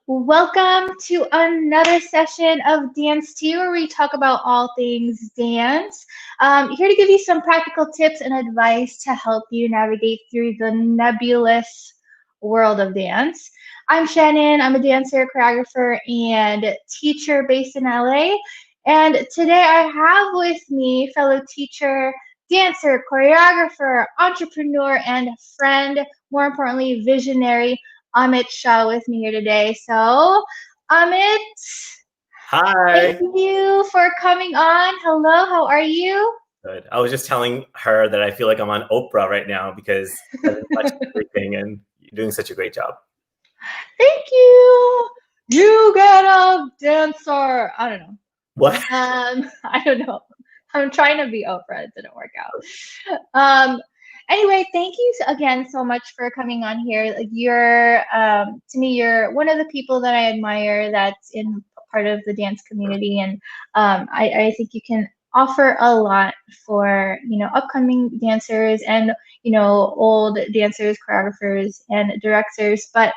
Welcome to another session of Dance 2, where we talk about all things dance. Here to give you some practical tips and advice to help you navigate through the nebulous world of dance. I'm Shannon. I'm a dancer, choreographer, and teacher based in LA. And today I have with me fellow teacher, dancer, choreographer, entrepreneur, and friend, more importantly, visionary, Amit Shah with me here today. So, Amit, Hi. thank you for coming on. Hello, how are you? Good. I was just telling her that I feel like I'm on Oprah right now because I've been watching everything and you're doing such a great job. Thank you. You get a dancer. I don't know. What? I don't know. I'm trying to be Oprah. It didn't work out. Anyway, thank you again so much for coming on here. Like you're, to me, you're one of the people that I admire that's in part of the dance community, and I think you can offer a lot for upcoming dancers and old dancers, choreographers, and directors. But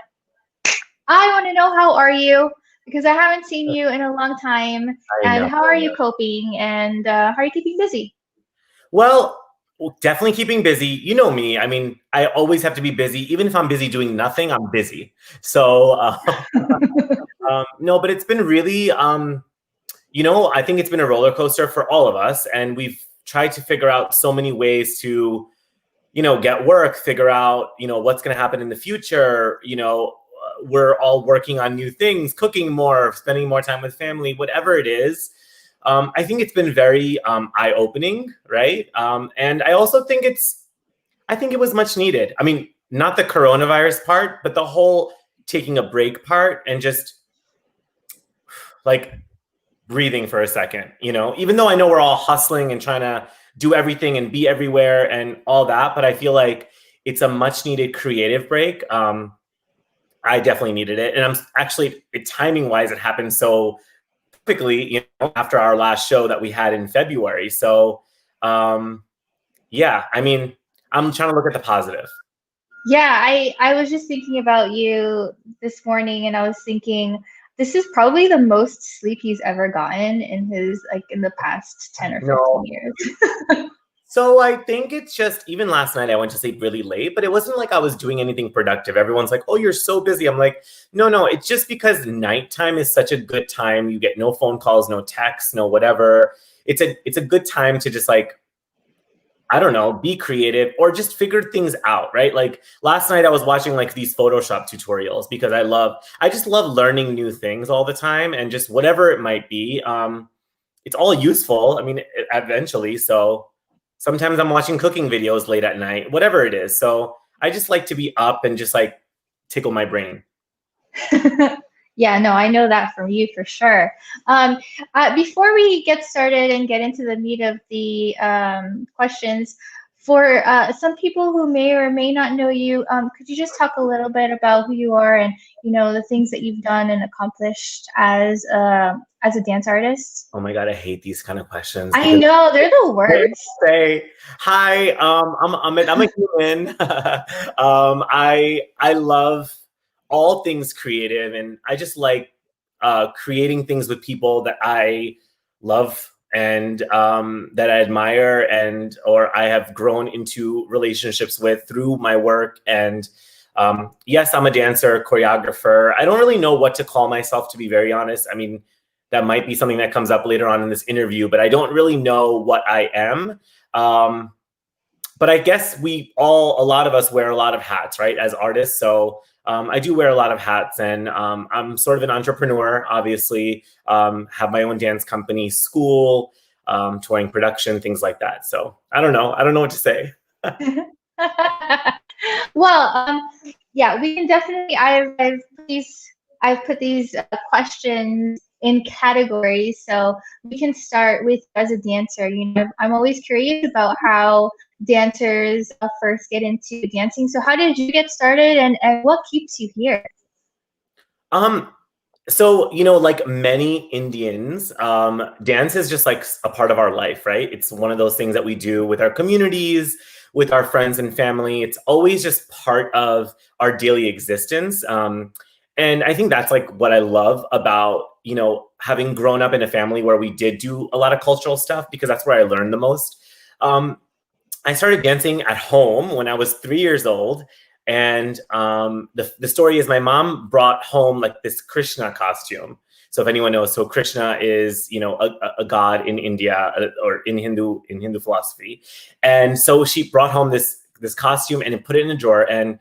I want to know, how are you? Because I haven't seen you in a long time. I And know. how are you coping? And how are you keeping busy? Well, definitely keeping busy. You know me. I mean, I always have to be busy. Even if I'm busy doing nothing, I'm busy. So, no, but it's been really, I think it's been a roller coaster for all of us. And we've tried to figure out so many ways to get work, figure out, what's going to happen in the future. We're all working on new things, cooking more, spending more time with family, whatever it is. I think it's been very eye-opening, right? And I also think I think it was much needed. I mean, not the coronavirus part, but the whole taking a break part and just like breathing for a second, even though I know we're all hustling and trying to do everything and be everywhere and all that, but I feel like it's a much needed creative break. I definitely needed it. And I'm actually, timing wise, it happened so quickly, after our last show that we had in February. So yeah, I mean, I'm trying to look at the positive. Yeah, I was just thinking about you this morning, and I was thinking this is probably the most sleep he's ever gotten in the past 10 or 15 years. So I think it's just, even last night I went to sleep really late, but it wasn't like I was doing anything productive. Everyone's like, oh, you're so busy. I'm like, no, it's just because nighttime is such a good time. You get no phone calls, no texts, no whatever. It's a good time to just like, I don't know, be creative or just figure things out, right? Like last night I was watching like these Photoshop tutorials because I just love learning new things all the time, and just whatever it might be. It's all useful. I mean, eventually. So sometimes I'm watching cooking videos late at night, whatever it is. So I just like to be up and just like tickle my brain. Yeah, no, I know that from you for sure. Before we get started and get into the meat of the questions, for some people who may or may not know you, could you just talk a little bit about who you are and the things that you've done and accomplished as a dance artist? Oh my God, I hate these kind of questions. I know, they're the worst. Say, hi, I'm Amit. I'm a human. I love all things creative, and I just like creating things with people that I love and that I admire, or I have grown into relationships with through my work. And yes, I'm a dancer, choreographer. I don't really know what to call myself, to be very honest. I mean, that might be something that comes up later on in this interview, but I don't really know what I am. But I guess a lot of us wear a lot of hats, right, as artists. So I do wear a lot of hats, and I'm sort of an entrepreneur, obviously, have my own dance company, school, touring production, things like that. So I don't know what to say. Well, yeah, we can definitely. I've put these questions in categories, so we can start with as a dancer. I'm always curious about how dancers first get into dancing. So, how did you get started, and what keeps you here? So, like many Indians, dance is just like a part of our life, right? It's one of those things that we do with our communities, with our friends and family. It's always just part of our daily existence. And I think that's like what I love about, you know, having grown up in a family where we did do a lot of cultural stuff, because that's where I learned the most. I started dancing at home when I was 3 years old. And the story is my mom brought home like this Krishna costume. So if anyone knows, so Krishna is, you know, a god in India, or in Hindu philosophy. And so she brought home this costume and put it in a drawer. And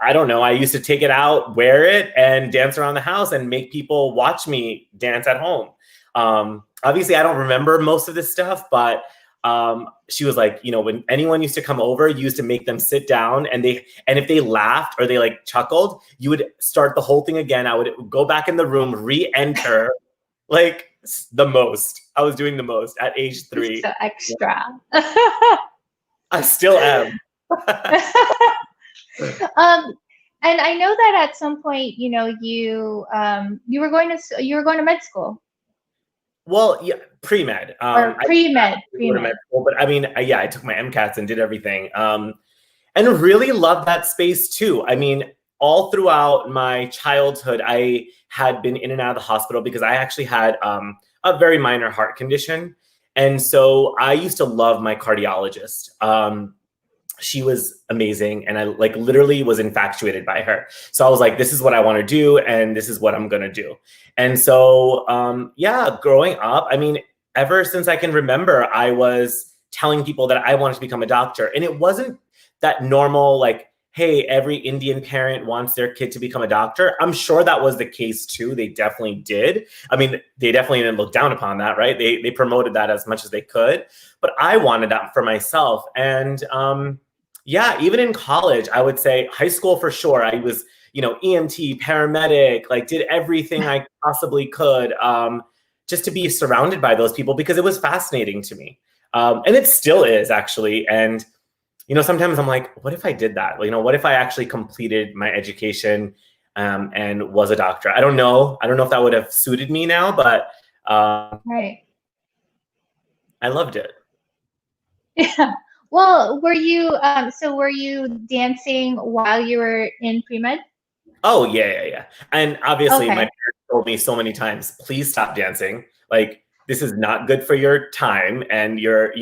I don't know, I used to take it out, wear it, and dance around the house and make people watch me dance at home. Obviously, I don't remember most of this stuff, but she was like, you know, when anyone used to come over, you used to make them sit down, and if they laughed or they like chuckled, you would start the whole thing again. I would go back in the room, re-enter, like the most. I was doing the most at age 3. So extra. I still am. And I know that at some point, you know, you were going to med school. Well, yeah, pre-med. Or pre-med. Med school, but I mean, yeah, I took my MCATs and did everything. And really loved that space too. I mean, all throughout my childhood, I had been in and out of the hospital because I actually had a very minor heart condition. And so I used to love my cardiologist. She was amazing, and I like literally was infatuated by her. So I was like, this is what I want to do, and this is what I'm going to do. And so, yeah, growing up, I mean, ever since I can remember, I was telling people that I wanted to become a doctor. And it wasn't that normal, like, hey, every Indian parent wants their kid to become a doctor. I'm sure that was the case too. They definitely did. I mean, they definitely didn't look down upon that, right? They promoted that as much as they could. But I wanted that for myself. And yeah, even in college, I would say high school for sure, I was, you know, EMT, paramedic, like did everything I possibly could, just to be surrounded by those people, because it was fascinating to me. And it still is, actually. And, you know, sometimes I'm like, what if I did that? You know, what if I actually completed my education and was a doctor? I don't know. I don't know if that would have suited me now, but right. I loved it. Yeah. Well, were you dancing while you were in pre-med? Oh, yeah. And obviously, Okay. my parents told me so many times, please stop dancing. Like, this is not good for your time, and your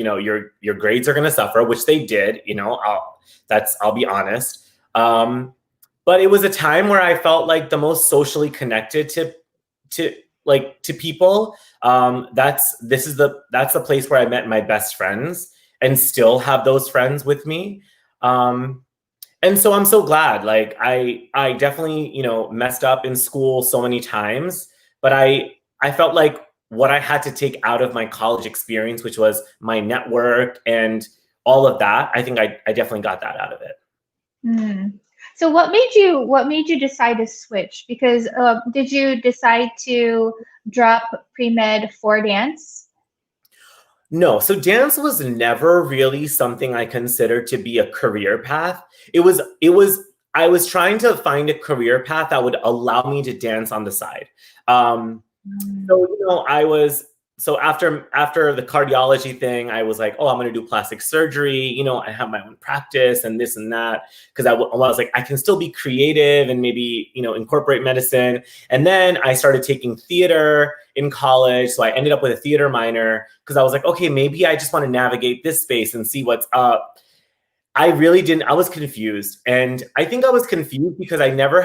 grades are going to suffer, which they did. You know, I'll be honest. But it was a time where I felt like the most socially connected to people. That's the place where I met my best friends, and still have those friends with me. And so I'm so glad. Like, I definitely, you know, messed up in school so many times, but I felt like what I had to take out of my college experience, which was my network and all of that, I think I definitely got that out of it. Mm. So what made you decide to switch? Because did you decide to drop pre-med for dance? No, so dance was never really something I considered to be a career path. I was trying to find a career path that would allow me to dance on the side. So, you know, so after the cardiology thing, I was like, oh, I'm going to do plastic surgery. You know, I have my own practice and this and that, because I was like, I can still be creative and maybe, you know, incorporate medicine. And then I started taking theater in college. So I ended up with a theater minor, because I was like, okay, maybe I just want to navigate this space and see what's up. I really didn't. I was confused, and I think I was confused because I never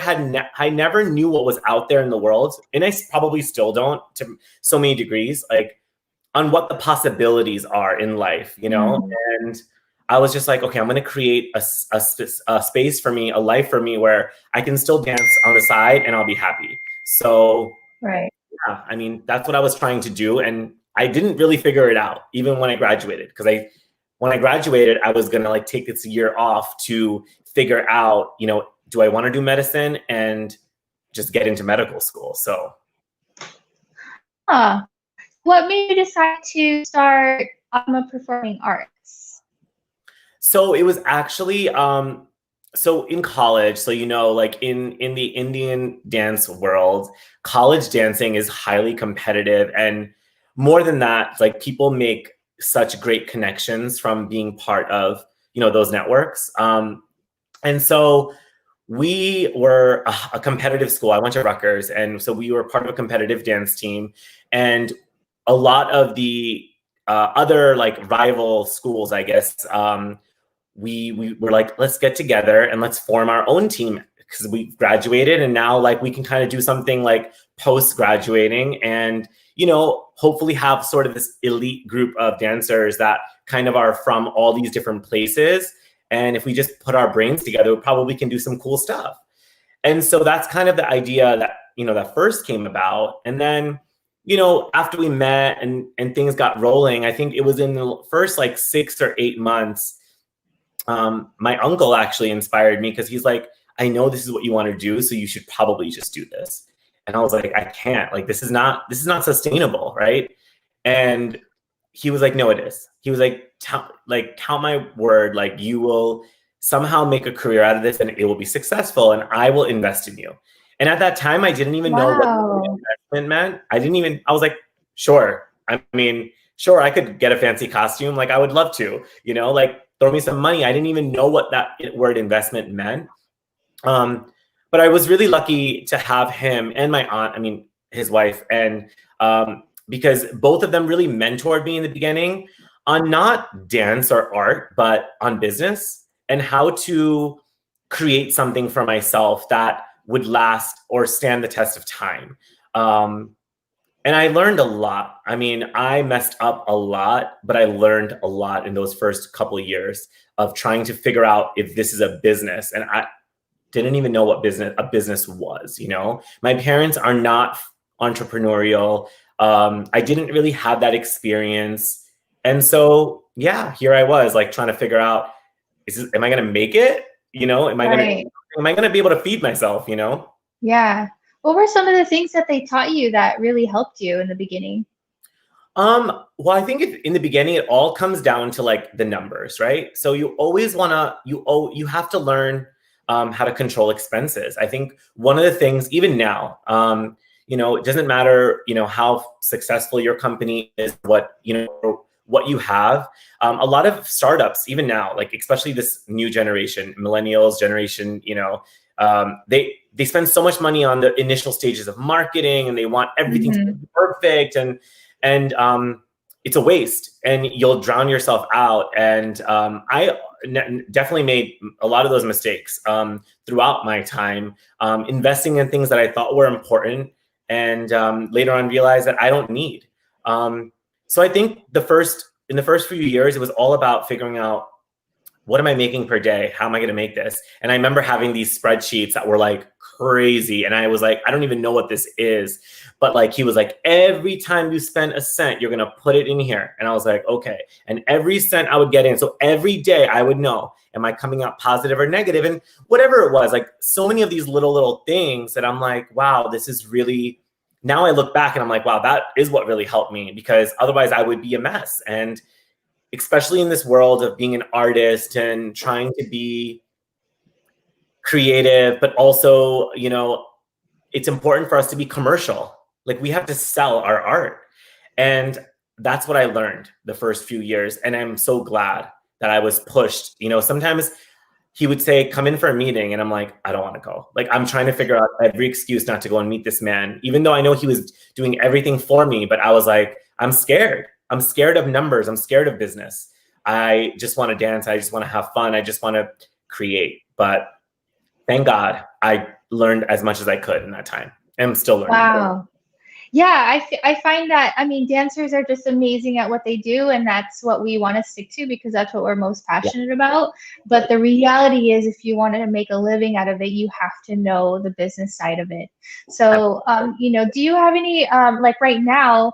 knew what was out there in the world, and I probably still don't, to so many degrees, like on what the possibilities are in life, you know. And I was just like, okay, I'm going to create a space for me, a life for me, where I can still dance on the side and I'll be happy. So, Right. yeah, I mean, that's what I was trying to do, and I didn't really figure it out even when I graduated, because when I graduated, I was going to like take this year off to figure out, you know, do I want to do medicine and just get into medical school? So, What made you decide to start AATMA Performing Arts? so it was actually, so in college, so, you know, like in the Indian dance world, college dancing is highly competitive. And more than that, like people make such great connections from being part of, you know, those networks. And so we were a competitive school. I went to Rutgers, and so we were part of a competitive dance team, and a lot of the other like rival schools, I guess, we were like, let's get together and let's form our own team, because we graduated and now like we can kind of do something like post graduating and, you know, hopefully have sort of this elite group of dancers that kind of are from all these different places. And if we just put our brains together, we probably can do some cool stuff. And so that's kind of the idea that, you know, that first came about. And then, you know, after we met and things got rolling, I think it was in the first like 6 or 8 months, my uncle actually inspired me, because he's like, I know this is what you want to do, so you should probably just do this. And I was like, I can't, like, this is not sustainable, right? And he was like, no, it is. He was like, count my word, like you will somehow make a career out of this and it will be successful and I will invest in you. And at that time, I didn't even know what investment meant. I was like, sure. I mean, sure, I could get a fancy costume. Like, I would love to, you know, like throw me some money. I didn't even know what that word investment meant. But I was really lucky to have him and my aunt, I mean, his wife, and because both of them really mentored me in the beginning on not dance or art, but on business and how to create something for myself that would last or stand the test of time. And I learned a lot. I mean, I messed up a lot, but I learned a lot in those first couple of years of trying to figure out if this is a business. And I didn't even know what a business was, you know? My parents are not entrepreneurial. I didn't really have that experience. And so, yeah, here I was like trying to figure out, am I going to make it? You know, am I going to be able to feed myself, you know? Yeah. What were some of the things that they taught you that really helped you in the beginning? Well, I think in the beginning, it all comes down to like the numbers, right? So you always want to, you have to learn how to control expenses. I think one of the things, even now, you know, it doesn't matter, you know, how successful your company is, what, you know, what you have. A lot of startups, even now, like especially this new generation, millennials generation, you know, they spend so much money on the initial stages of marketing, and they want everything to be perfect, and it's a waste, and you'll drown yourself out. And I definitely made a lot of those mistakes throughout my time, investing in things that I thought were important, and later on realized that I don't need. So I think in the first few years, it was all about figuring out, what am I making per day? How am I going to make this? And I remember having these spreadsheets that were like crazy. And I was like, I don't even know what this is. But like, he was like, every time you spend a cent, you're going to put it in here. And I was like, okay. And every cent I would get in. So every day I would know, am I coming out positive or negative? And whatever it was, like so many of these little things that I'm like, wow, this is really, now I look back and I'm like, wow, that is what really helped me, because otherwise I would be a mess. And especially in this world of being an artist and trying to be creative, but also, you know, it's important for us to be commercial. Like, we have to sell our art. And that's what I learned the first few years. And I'm so glad that I was pushed. You know, sometimes he would say, come in for a meeting. And I'm like, I don't want to go. Like, I'm trying to figure out every excuse not to go and meet this man, even though I know he was doing everything for me. But I was like, I'm scared. I'm scared of numbers. I'm scared of business. I just want to dance. I just want to have fun. I just want to create. But thank God I learned as much as I could in that time. I'm still learning. Wow. Yeah, I find that, I mean, dancers are just amazing at what they do, and that's what we want to stick to because that's what we're most passionate about. But the reality is, if you want to make a living out of it, you have to know the business side of it. So, you know, do you have any, like right now,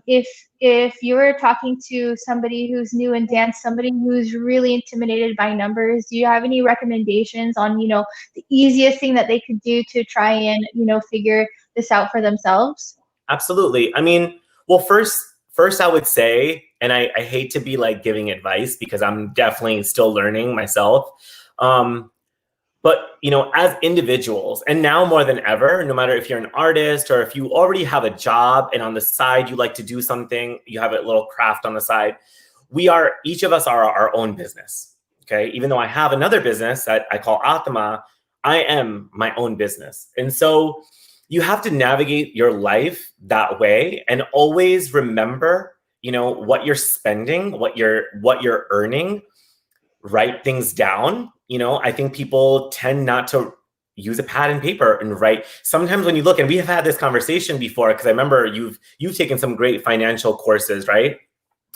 if you're talking to somebody who's new in dance, somebody who's really intimidated by numbers, do you have any recommendations on, you know, the easiest thing that they could do to try and, you know, figure this out for themselves? Absolutely. I mean, well, first I would say, and I hate to be like giving advice because I'm definitely still learning myself. But, you know, as individuals, and now more than ever, no matter if you're an artist or if you already have a job and on the side you like to do something, you have a little craft on the side, each of us are our own business. Okay. Even though I have another business that I call AATMA, I am my own business. And so you have to navigate your life that way and always remember, what you're spending, what you're earning, write things down. I think people tend not to use a pad and paper and write. Sometimes when you look, and we have had this conversation before, because I remember you've taken some great financial courses, right?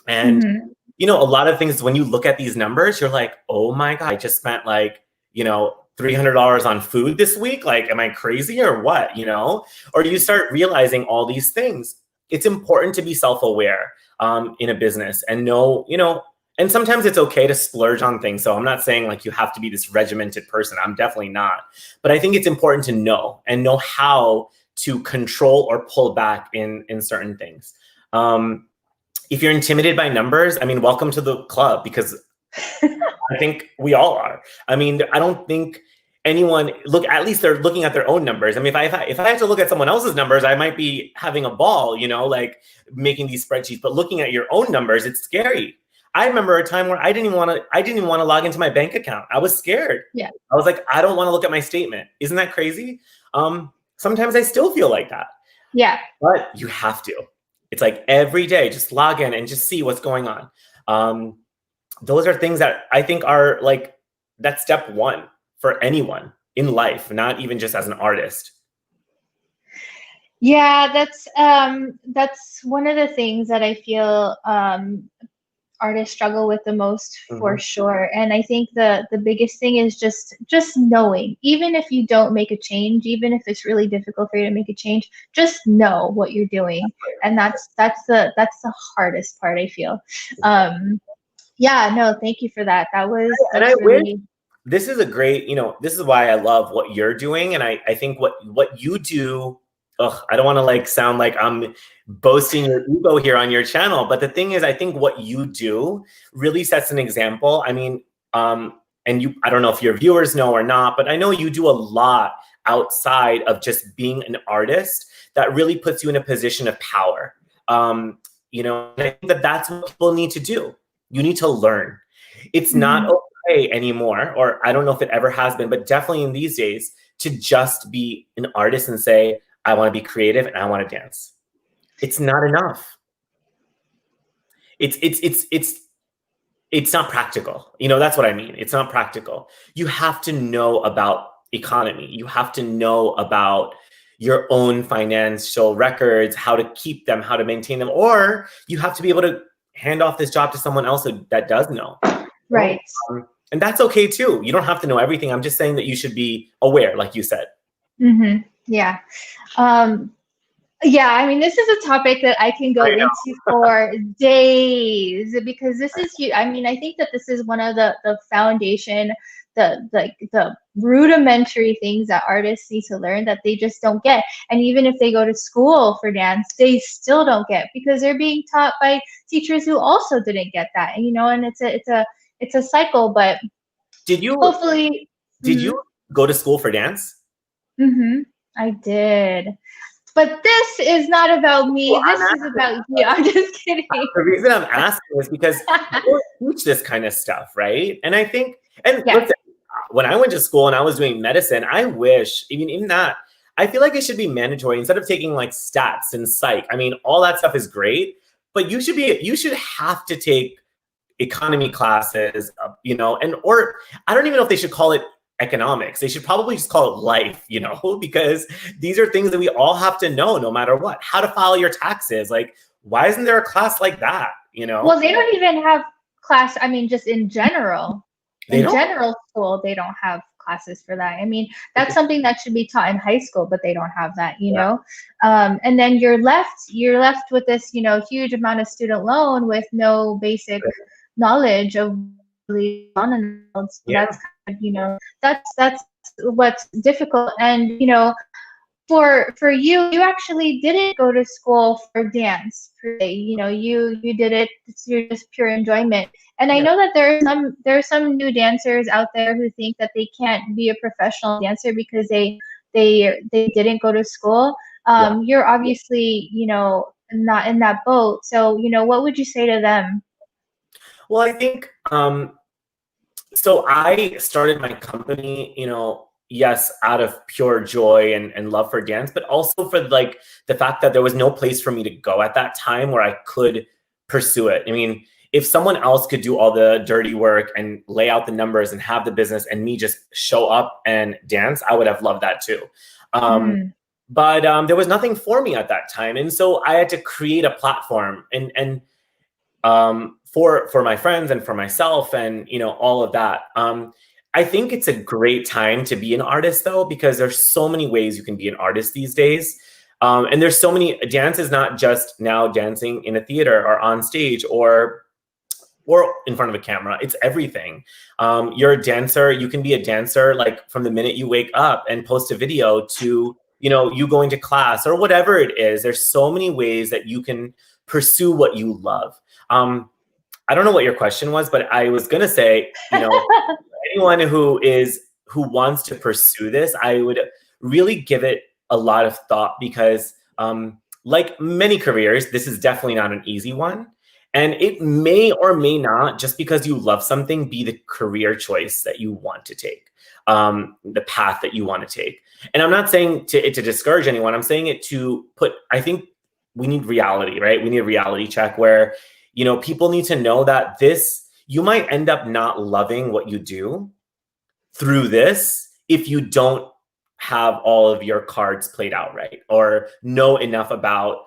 And a lot of things, when you look at these numbers, you're like, oh my God, I just spent like, $300 on food this week. Like, am I crazy or what? Or you start realizing all these things. It's important to be self-aware in a business and know, and sometimes it's okay to splurge on things. So I'm not saying like you have to be this regimented person. I'm definitely not. But I think it's important to know how to control or pull back in certain things. If you're intimidated by numbers, I mean, welcome to the club, because I think we all are. I mean, I don't think anyone at least they're looking at their own numbers. I mean, if I have to look at someone else's numbers, I might be having a ball, like making these spreadsheets, but looking at your own numbers, it's scary. I remember a time where I didn't even want to log into my bank account. I was scared. Yeah. I was like, I don't want to look at my statement. Isn't that crazy? Sometimes I still feel like that. Yeah. But you have to. It's like every day, just log in and just see what's going on. Those are things that I think are like, that's step one for anyone in life, not even just as an artist. Yeah, that's one of the things that I feel artists struggle with the most, for sure. And I think the biggest thing is just knowing, even if you don't make a change, even if it's really difficult for you to make a change, just know what you're doing. And that's the hardest part, I feel. Yeah, no, thank you for that. That's really. This is a great, this is why I love what you're doing. And I think what you do, I don't want to like sound like I'm boasting your ego here on your channel, but the thing is, I think what you do really sets an example. I mean, and I don't know if your viewers know or not, but I know you do a lot outside of just being an artist that really puts you in a position of power. And I think that's what people need to do. You need to learn. It's not okay anymore, or I don't know if it ever has been, but definitely in these days, to just be an artist and say, I want to be creative and I want to dance. It's not enough. It's not practical. That's what I mean. It's not practical. You have to know about economy. You have to know about your own financial records, how to keep them, how to maintain them, or you have to be able to hand off this job to someone else that does know. Right. And that's okay too. You don't have to know everything. I'm just saying that you should be aware, like you said. Yeah. Yeah, I mean, this is a topic that I can go into for days, because this is huge. I mean, I think that this is one of the foundation, the rudimentary things that artists need to learn that they just don't get. And even if they go to school for dance, they still don't get, because they're being taught by teachers who also didn't get that. And and it's a cycle. But hopefully, did you go to school for dance? I did. But this is not about me. Well, this is about you. I'm just kidding. The reason I'm asking is because I don't teach this kind of stuff, right? And I think, listen, when I went to school and I was doing medicine, I wish, even that, I feel like it should be mandatory instead of taking like stats and psych. I mean, all that stuff is great, but you should have to take economy classes, or I don't even know if they should call it economics. They should probably just call it life, because these are things that we all have to know no matter what. How to file your taxes. Like, why isn't there a class like that, Well, they don't even have class. I mean, just in general. General school, they don't have classes for that. I mean, that's something that should be taught in high school, but they don't have that, know. And then you're left with this, huge amount of student loan with no basic knowledge of really on in the world. So that's kind of, that's what's difficult. And for you actually didn't go to school for dance per se. You did it through just pure enjoyment. And I know that there are some new dancers out there who think that they can't be a professional dancer because they didn't go to school. You're obviously not in that boat. So what would you say to them? Well, I think so I started my company, yes, out of pure joy and love for dance, but also for like the fact that there was no place for me to go at that time where I could pursue it. I mean, if someone else could do all the dirty work and lay out the numbers and have the business and me just show up and dance, I would have loved that too. But there was nothing for me at that time. And so I had to create a platform and for my friends and for myself and, you know, all of that. I think it's a great time to be an artist though, because there's so many ways you can be an artist these days. And there's so many, dance is not just now dancing in a theater or on stage or in front of a camera. It's everything. You're a dancer. You can be a dancer like from the minute you wake up and post a video to, you know, you going to class or whatever it is. There's so many ways that you can pursue what you love. I don't know what your question was, but I was going to say, you know, anyone who wants to pursue this, I would really give it a lot of thought because like many careers, this is definitely not an easy one. And it may or may not, just because you love something, be the career choice that you want to take, the path that you want to take. And I'm not saying to discourage anyone. I'm saying it to put, I think we need reality, right? We need a reality check where, you know, people need to know that you might end up not loving what you do through this if you don't have all of your cards played out right or know enough about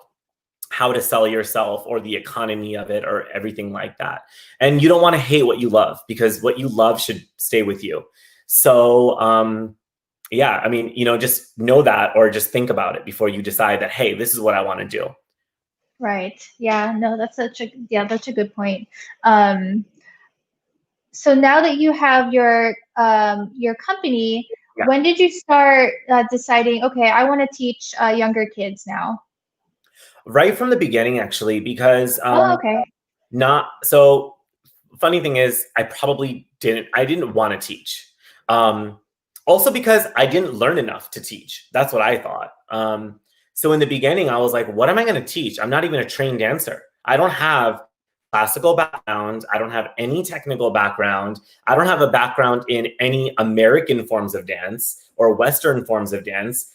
how to sell yourself or the economy of it or everything like that. And you don't want to hate what you love because what you love should stay with you. So, yeah, I mean, you know, just know that or just think about it before you decide that, hey, this is what I want to do. Right. Yeah, no, that's such a good point. So now that you have your company, Yeah. when did you start deciding, okay, I want to teach younger kids now? Right from the beginning, actually, because Okay. so funny thing is I didn't want to teach. Also because I didn't learn enough to teach. That's what I thought. So in the beginning, I was like, what am I going to teach? I'm not even a trained dancer. I don't have classical background. I don't have any technical background. I don't have a background in any American forms of dance or Western forms of dance.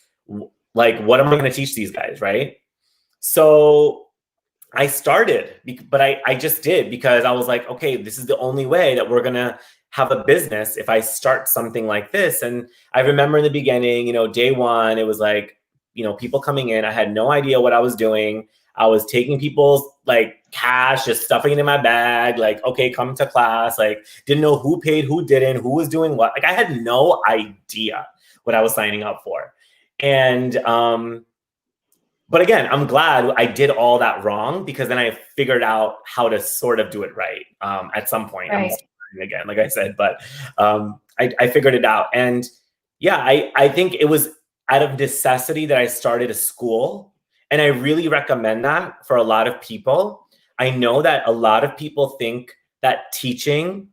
Like, what am I going to teach these guys, right? So I started, but I just did because I was like, okay, this is the only way that we're going to have a business if I start something like this. And I remember in the beginning, you know, day one, it was like, you know, people coming in. I had no idea what I was doing. I was taking people's like cash, just stuffing it in my bag. Like, okay, come to class. Like, didn't know who paid, who didn't, who was doing what. Like, I had no idea what I was signing up for. And, but again, I'm glad I did all that wrong because then I figured out how to sort of do it right at some point. Right. I'm still learning again, like I said, but I figured it out. And yeah, I think it was out of necessity that I started a school. And I really recommend that for a lot of people. I know that a lot of people think that teaching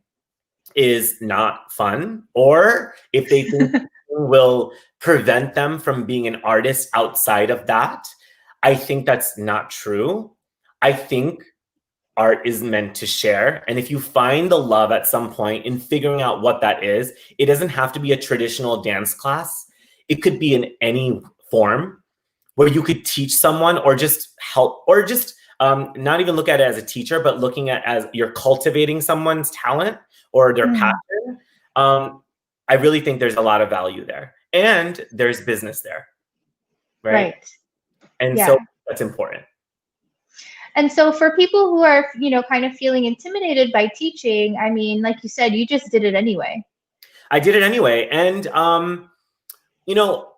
is not fun, or if they think will prevent them from being an artist outside of that. I think that's not true. I think art is meant to share. And if you find the love at some point in figuring out what that is, it doesn't have to be a traditional dance class. It could be in any form where you could teach someone or just help or just not even look at it as a teacher, but looking at as you're cultivating someone's talent or their passion. I really think there's a lot of value there and there's business there. Right. And so that's important. And so for people who are, you know, kind of feeling intimidated by teaching, I mean, like you said, you just did it anyway. I did it anyway. And, you know,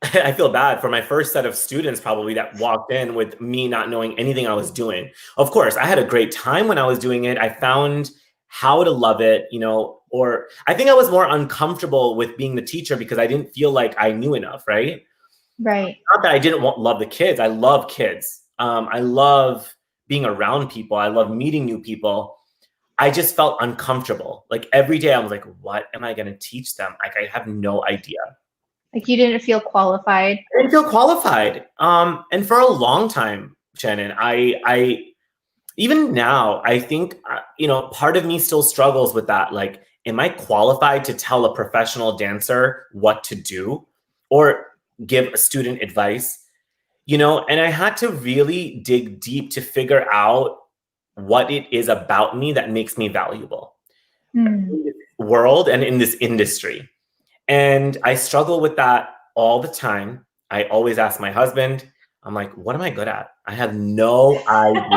I feel bad for my first set of students probably that walked in with me not knowing anything I was doing. Of course, I had a great time when I was doing it. I found how to love it, you know, or I think I was more uncomfortable with being the teacher because I didn't feel like I knew enough, right? Right. Not that I didn't love the kids. I love kids. I love being around people. I love meeting new people. I just felt uncomfortable. Like every day I was like, what am I going to teach them? Like I have no idea. Like you didn't feel qualified. I didn't feel qualified. And for a long time, Shannon, I even now, I think, you know, part of me still struggles with that. Like, am I qualified to tell a professional dancer what to do or give a student advice? You know, and I had to really dig deep to figure out what it is about me that makes me valuable in this world and in this industry. And I struggle with that all the time. I always ask my husband, I'm like, what am I good at? I have no idea.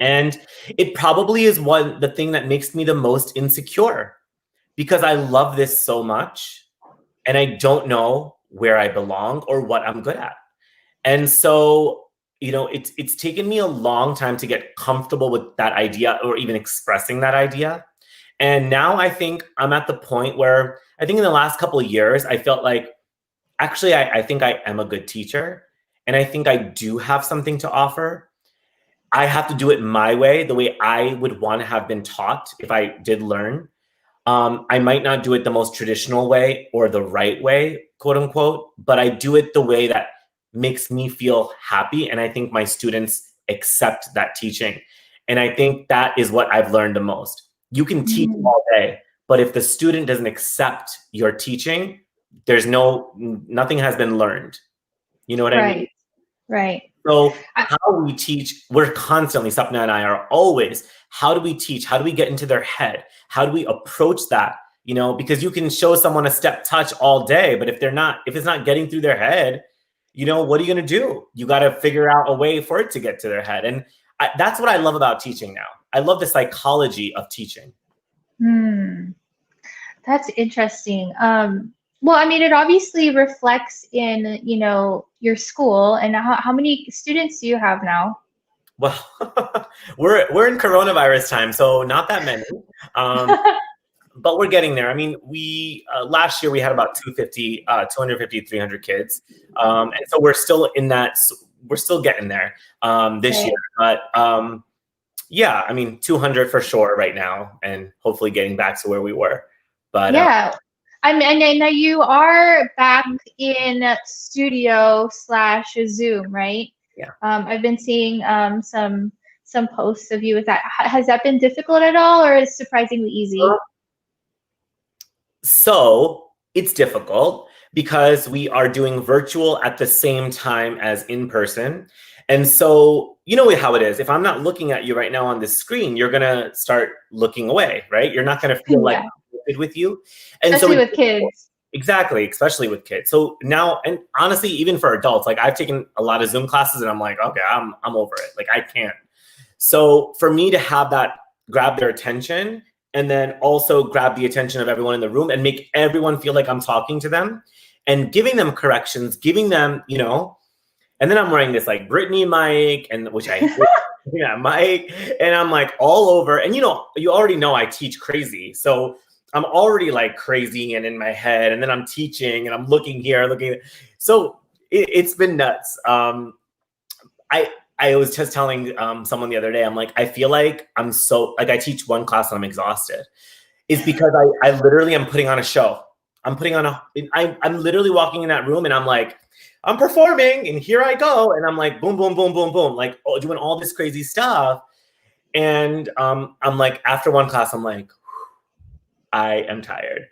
And it probably is the thing that makes me the most insecure because I love this so much and I don't know where I belong or what I'm good at. And so, you know, it's taken me a long time to get comfortable with that idea or even expressing that idea. And now I think I'm at the point where I think in the last couple of years, I felt like, actually, I think I am a good teacher. And I think I do have something to offer. I have to do it my way, the way I would want to have been taught if I did learn. I might not do it the most traditional way or the right way, quote unquote, but I do it the way that makes me feel happy. And I think my students accept that teaching. And I think that is what I've learned the most. You can teach all day, but if the student doesn't accept your teaching, nothing has been learned. You know what I mean? Right. So how we teach, we're constantly, Sapna and I are always, how do we teach? How do we get into their head? How do we approach that? You know, because you can show someone a step touch all day, but if it's not getting through their head, you know, what are you going to do? You got to figure out a way for it to get to their head. And that's what I love about teaching now. I love the psychology of teaching. That's interesting. Well, I mean, it obviously reflects in, you know, your school. And how many students do you have now? Well, we're in coronavirus time, so not that many. But we're getting there. I mean, we last year we had about 250, 300 kids. And so we're still in that, we're still getting there this year. But yeah, I mean, 200 for sure right now, and hopefully getting back to where we were. But yeah, I mean, I know you are back in studio / Zoom, right? Yeah. I've been seeing some posts of you with that. Has that been difficult at all, or is surprisingly easy? So it's difficult because we are doing virtual at the same time as in person. And so, you know how it is. If I'm not looking at you right now on the screen, you're going to start looking away, right? You're not going to feel like I'm with you. And especially with kids. Exactly, especially with kids. So now, and honestly, even for adults, like I've taken a lot of Zoom classes and I'm like, okay, I'm over it. Like I can't. So for me to have that grab their attention and then also grab the attention of everyone in the room and make everyone feel like I'm talking to them and giving them corrections, giving them, you know, and then I'm wearing this like Britney mic and which I yeah, mic, and I'm like all over. And you know, you already know I teach crazy. So I'm already like crazy and in my head, and then I'm teaching and I'm looking here, looking. So it's been nuts. I was just telling someone the other day, I'm like, I feel like I'm so, like I teach one class and I'm exhausted. It's because I literally am putting on a show. I'm literally walking in that room and I'm like, I'm performing and here I go. And I'm like, boom, boom, boom, boom, boom, like doing all this crazy stuff. And I'm like, after one class, I'm like, I am tired.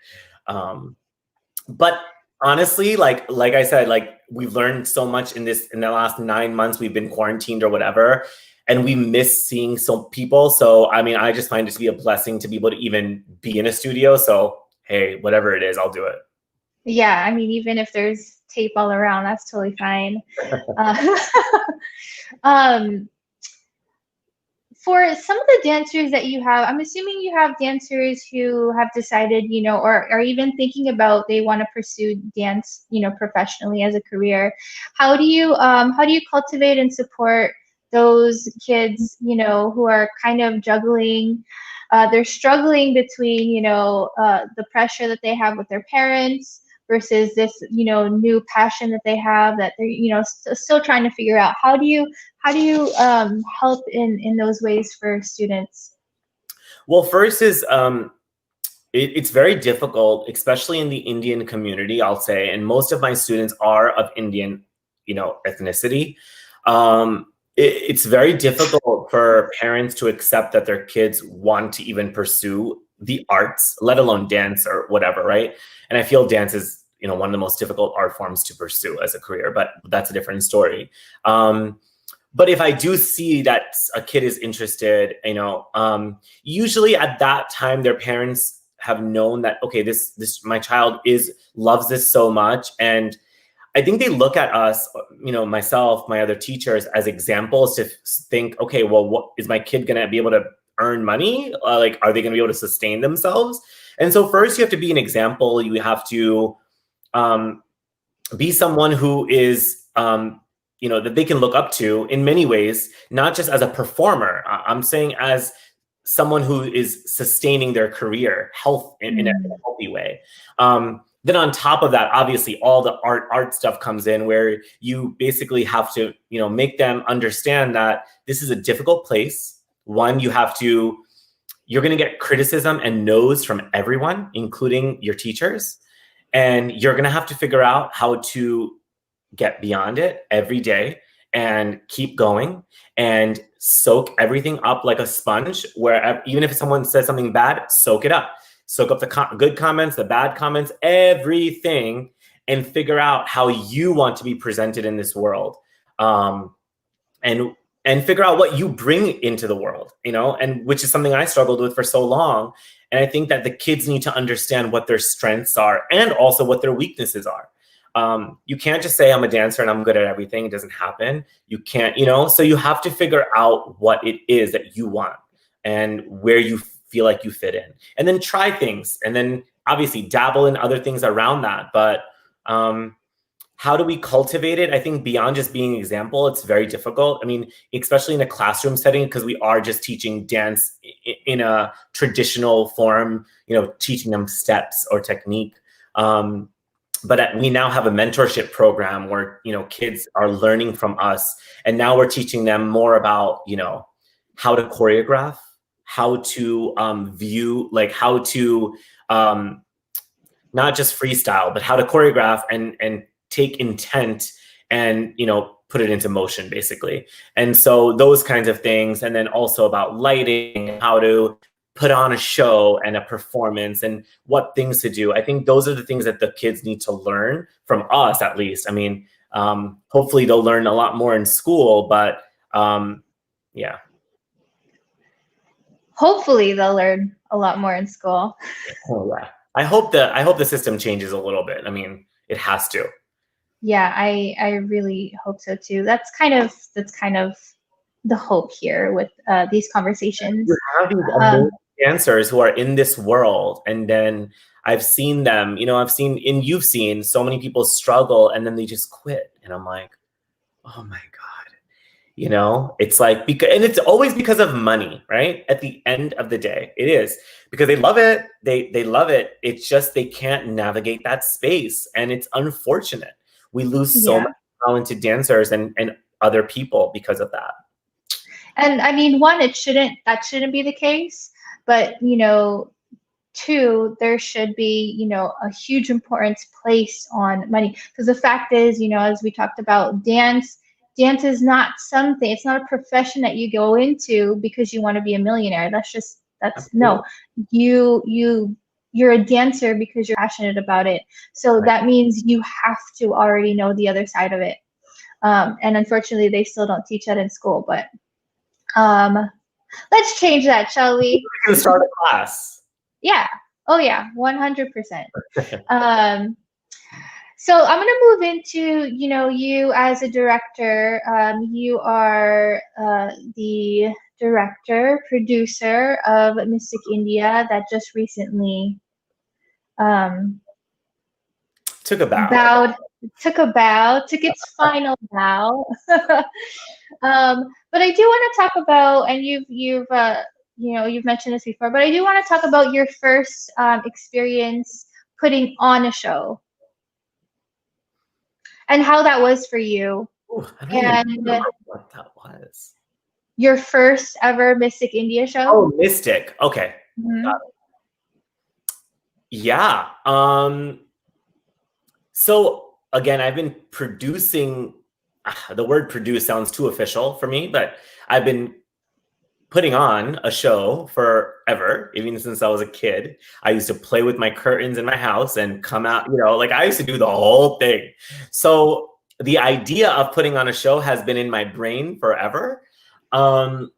But honestly, like I said, like we've learned so much in the last 9 months. We've been quarantined or whatever, and we miss seeing some people. So I mean, I just find it to be a blessing to be able to even be in a studio. So hey, whatever it is, I'll do it. Yeah, I mean, even if there's tape all around, that's totally fine. For some of the dancers that you have, I'm assuming you have dancers who have decided, you know, or are even thinking about they want to pursue dance, you know, professionally as a career. How do you cultivate and support those kids, you know, who are kind of juggling? They're struggling between, you know, the pressure that they have with their parents versus this, you know, new passion that they have that they're, you know, still trying to figure out. How do you help in those ways for students? Well, first is it's very difficult, especially in the Indian community, I'll say, and most of my students are of Indian, you know, ethnicity. It's very difficult for parents to accept that their kids want to even pursue the arts, let alone dance or whatever, right? And I feel dance is, you know, one of the most difficult art forms to pursue as a career, but that's a different story. But if I do see that a kid is interested, you know, usually at that time, their parents have known that, okay, this my child loves this so much. And I think they look at us, you know, myself, my other teachers, as examples to think, okay, well, what is my kid going to be able to earn money? Like, are they going to be able to sustain themselves? And so first you have to be an example. You have to be someone who is, you know, that they can look up to in many ways, not just as a performer. I'm saying as someone who is sustaining their career, in a healthy way. Then on top of that, obviously, all the art stuff comes in, where you basically have to, you know, make them understand that this is a difficult place. One, you're going to get criticism and no's from everyone, including your teachers. And you're going to have to figure out how to get beyond it every day and keep going and soak everything up like a sponge, where even if someone says something bad, soak it up. Soak up the good comments, the bad comments, everything, and figure out how you want to be presented in this world. And figure out what you bring into the world, you know, and which is something I struggled with for so long. And I think that the kids need to understand what their strengths are and also what their weaknesses are. You can't just say I'm a dancer and I'm good at everything. It doesn't happen. You can't, you know, so you have to figure out what it is that you want and where you feel like you fit in, and then try things, and then obviously dabble in other things around that. But how do we cultivate it? I think beyond just being an example, it's very difficult. I mean, especially in a classroom setting, because we are just teaching dance in a traditional form, you know, teaching them steps or technique. But we now have a mentorship program where, you know, kids are learning from us. And now we're teaching them more about, you know, how to choreograph, how to view, like how to not just freestyle, but how to choreograph and take intent and, you know, put it into motion, basically. And so those kinds of things. And then also about lighting, how to put on a show and a performance and what things to do. I think those are the things that the kids need to learn from us, at least. I mean, hopefully they'll learn a lot more in school, but yeah. Hopefully they'll learn a lot more in school. Oh, yeah. I hope the system changes a little bit. I mean, it has to. Yeah, I really hope so too. That's kind of the hope here with these conversations. You have these amazing dancers who are in this world, and then I've seen them, you know, you've seen so many people struggle and then they just quit. And I'm like, oh my God, you know, it's like, and it's always because of money, right? At the end of the day, it is because they love it. They love it. It's just, they can't navigate that space. And it's unfortunate. We lose so many talented dancers and other people because of that. And I mean, one, that shouldn't be the case, but, you know, two, there should be, you know, a huge importance placed on money. Because the fact is, you know, as we talked about, dance is not something, it's not a profession that you go into because you want to be a millionaire. No, you're a dancer because you're passionate about it. So that means you have to already know the other side of it. And unfortunately, they still don't teach that in school, but let's change that, shall we? We can start a class. Yeah. Oh yeah, 100%. So I'm going to move into, you know, you as a director. You are the director, producer of Mystic India that just recently took a bow, took its final bow. But I do want to talk about, and you've you know, you've mentioned this before, but I do want to talk about your first experience putting on a show and how that was for you. Ooh, I don't even remember what that was. Your first ever Mystic India show? Oh, Mystic. Okay. Mm-hmm. Yeah. So again, I've been producing. The word produce sounds too official for me, but I've been putting on a show forever, even since I was a kid. I used to play with my curtains in my house and come out, like I used to do the whole thing. So the idea of putting on a show has been in my brain forever. And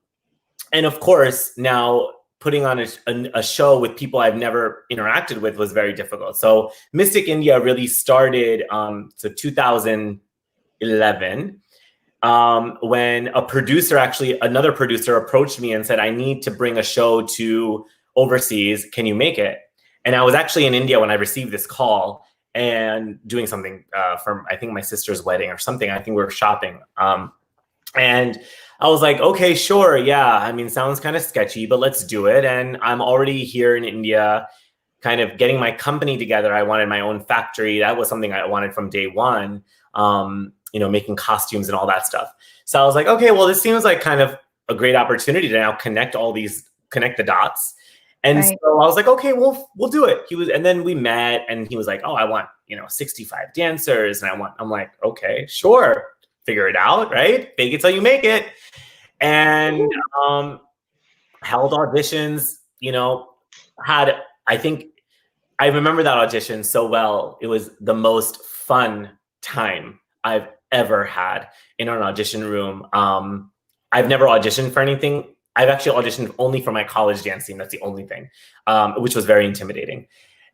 of course, now putting on a show with people I've never interacted with was very difficult. So Mystic India really started, 2011, when another producer approached me and said, I need to bring a show to overseas. Can you make it? And I was actually in India when I received this call and doing something from, I think, my sister's wedding or something. I think we were shopping. And I was like, okay, sure. Yeah. I mean, sounds kind of sketchy, but let's do it. And I'm already here in India, kind of getting my company together. I wanted my own factory. That was something I wanted from day one, making costumes and all that stuff. So I was like, okay, well, this seems like kind of a great opportunity to now connect the dots. And so I was like, okay, we'll do it. And then we met and he was like, oh, I want, 65 dancers. And I'm like, okay, sure. Figure it out, right? Fake it till you make it. And held auditions, I remember that audition so well. It was the most fun time I've ever had in an audition room. I've never auditioned for anything. I've actually auditioned only for my college dance team. That's the only thing, which was very intimidating.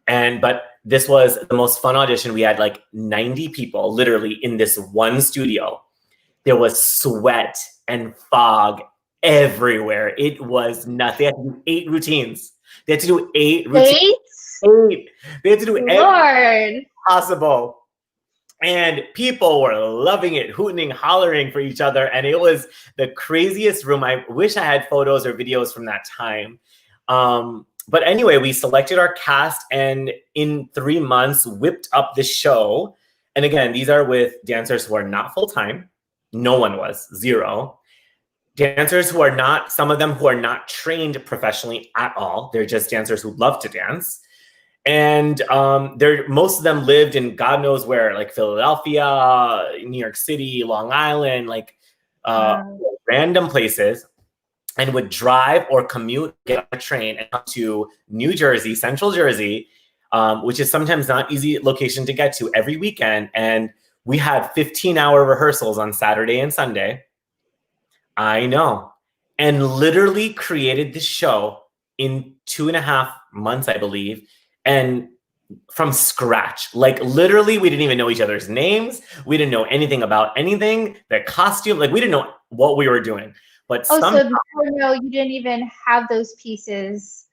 But this was the most fun audition. We had like 90 people literally in this one studio. There was sweat and fog everywhere. It was nuts. They had to do 8 routines. They had to do 8 routines. 8. They had to do everything possible. And people were loving it, hooting, hollering for each other. And it was the craziest room. I wish I had photos or videos from that time. But anyway, we selected our cast and in 3 months whipped up the show. And again, these are with dancers who are not full-time. No one was, 0. Dancers who are not, some of them who are not trained professionally at all. They're just dancers who love to dance. And most of them lived in God knows where, like Philadelphia, New York City, Long Island, random places, and would drive or commute, get on a train and come to New Jersey, Central Jersey, which is sometimes not easy location to get to, every weekend. And we had 15-hour rehearsals on Saturday and Sunday. I know. And literally created this show in 2.5 months, I believe. And from scratch, like literally, we didn't even know each other's names. We didn't know anything about anything, the costume, like we didn't know what we were doing. But so before, no, you didn't even have those pieces.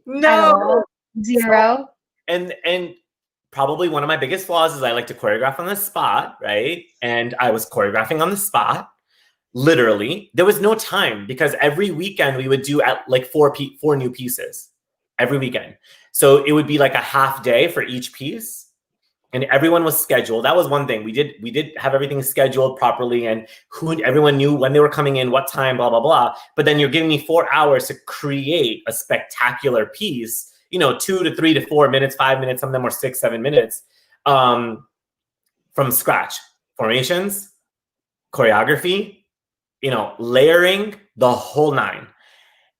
No, 0. And probably one of my biggest flaws is I like to choreograph on the spot, right? And I was choreographing on the spot. Literally, there was no time because every weekend we would do at like 4 new pieces every weekend. So it would be like a half day for each piece, and everyone was scheduled. That was one thing we did have everything scheduled properly, and everyone knew when they were coming in, what time, blah blah blah. But then you're giving me 4 hours to create a spectacular piece. 2 to 3 to 4 minutes, 5 minutes. Some of them were 6, 7 minutes from scratch. Formations, choreography. Layering, the whole 9.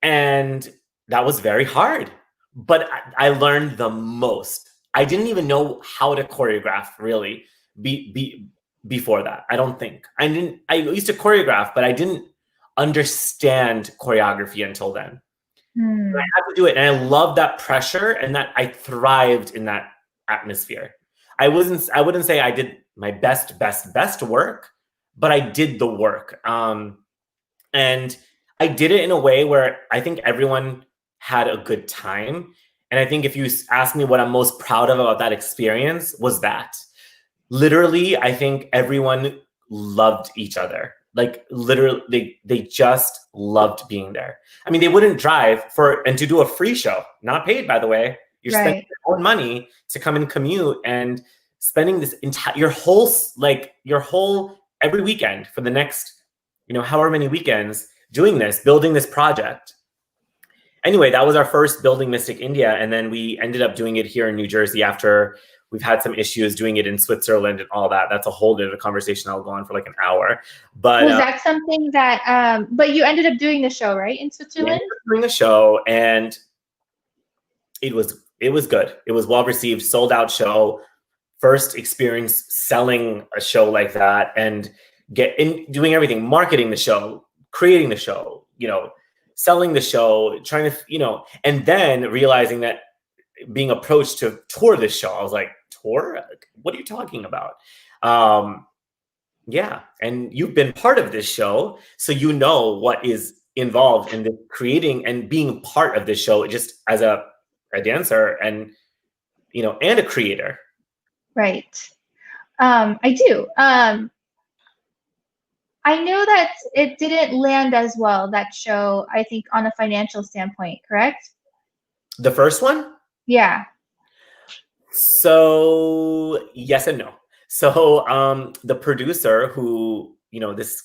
And that was very hard, but I learned the most. I didn't even know how to choreograph really before that. I don't think. I used to choreograph, but I didn't understand choreography until then. I had to do it. And I love that pressure and that I thrived in that atmosphere. I wouldn't say I did my best work, but I did the work. And I did it in a way where I think everyone had a good time. And I think if you ask me what I'm most proud of about that experience was that literally, I think everyone loved each other. Like literally, they just loved being there. I mean, they wouldn't drive and to do a free show, not paid, by the way. You're spending your own money to come and commute and spending this your whole every weekend for the next, however many weekends doing this, building this project. Anyway, that was our first building Mystic India. And then we ended up doing it here in New Jersey after we've had some issues doing it in Switzerland and all that. That's a whole other conversation. I'll go on for like an hour. But was that something that, but you ended up doing the show, right, in Switzerland? Doing a show, and it was good. It was well received, sold out show. First experience selling a show like that, and doing everything, marketing the show, creating the show, selling the show, trying to, and then realizing that being approached to tour this show, I was like, tour? What are you talking about? Yeah. And you've been part of this show, so you know what is involved in the creating and being part of this show, just as a dancer and, and a creator. Right. I do. I know that it didn't land as well, that show, I think, on a financial standpoint, correct? The first one? Yeah. So yes and no. So the producer who, this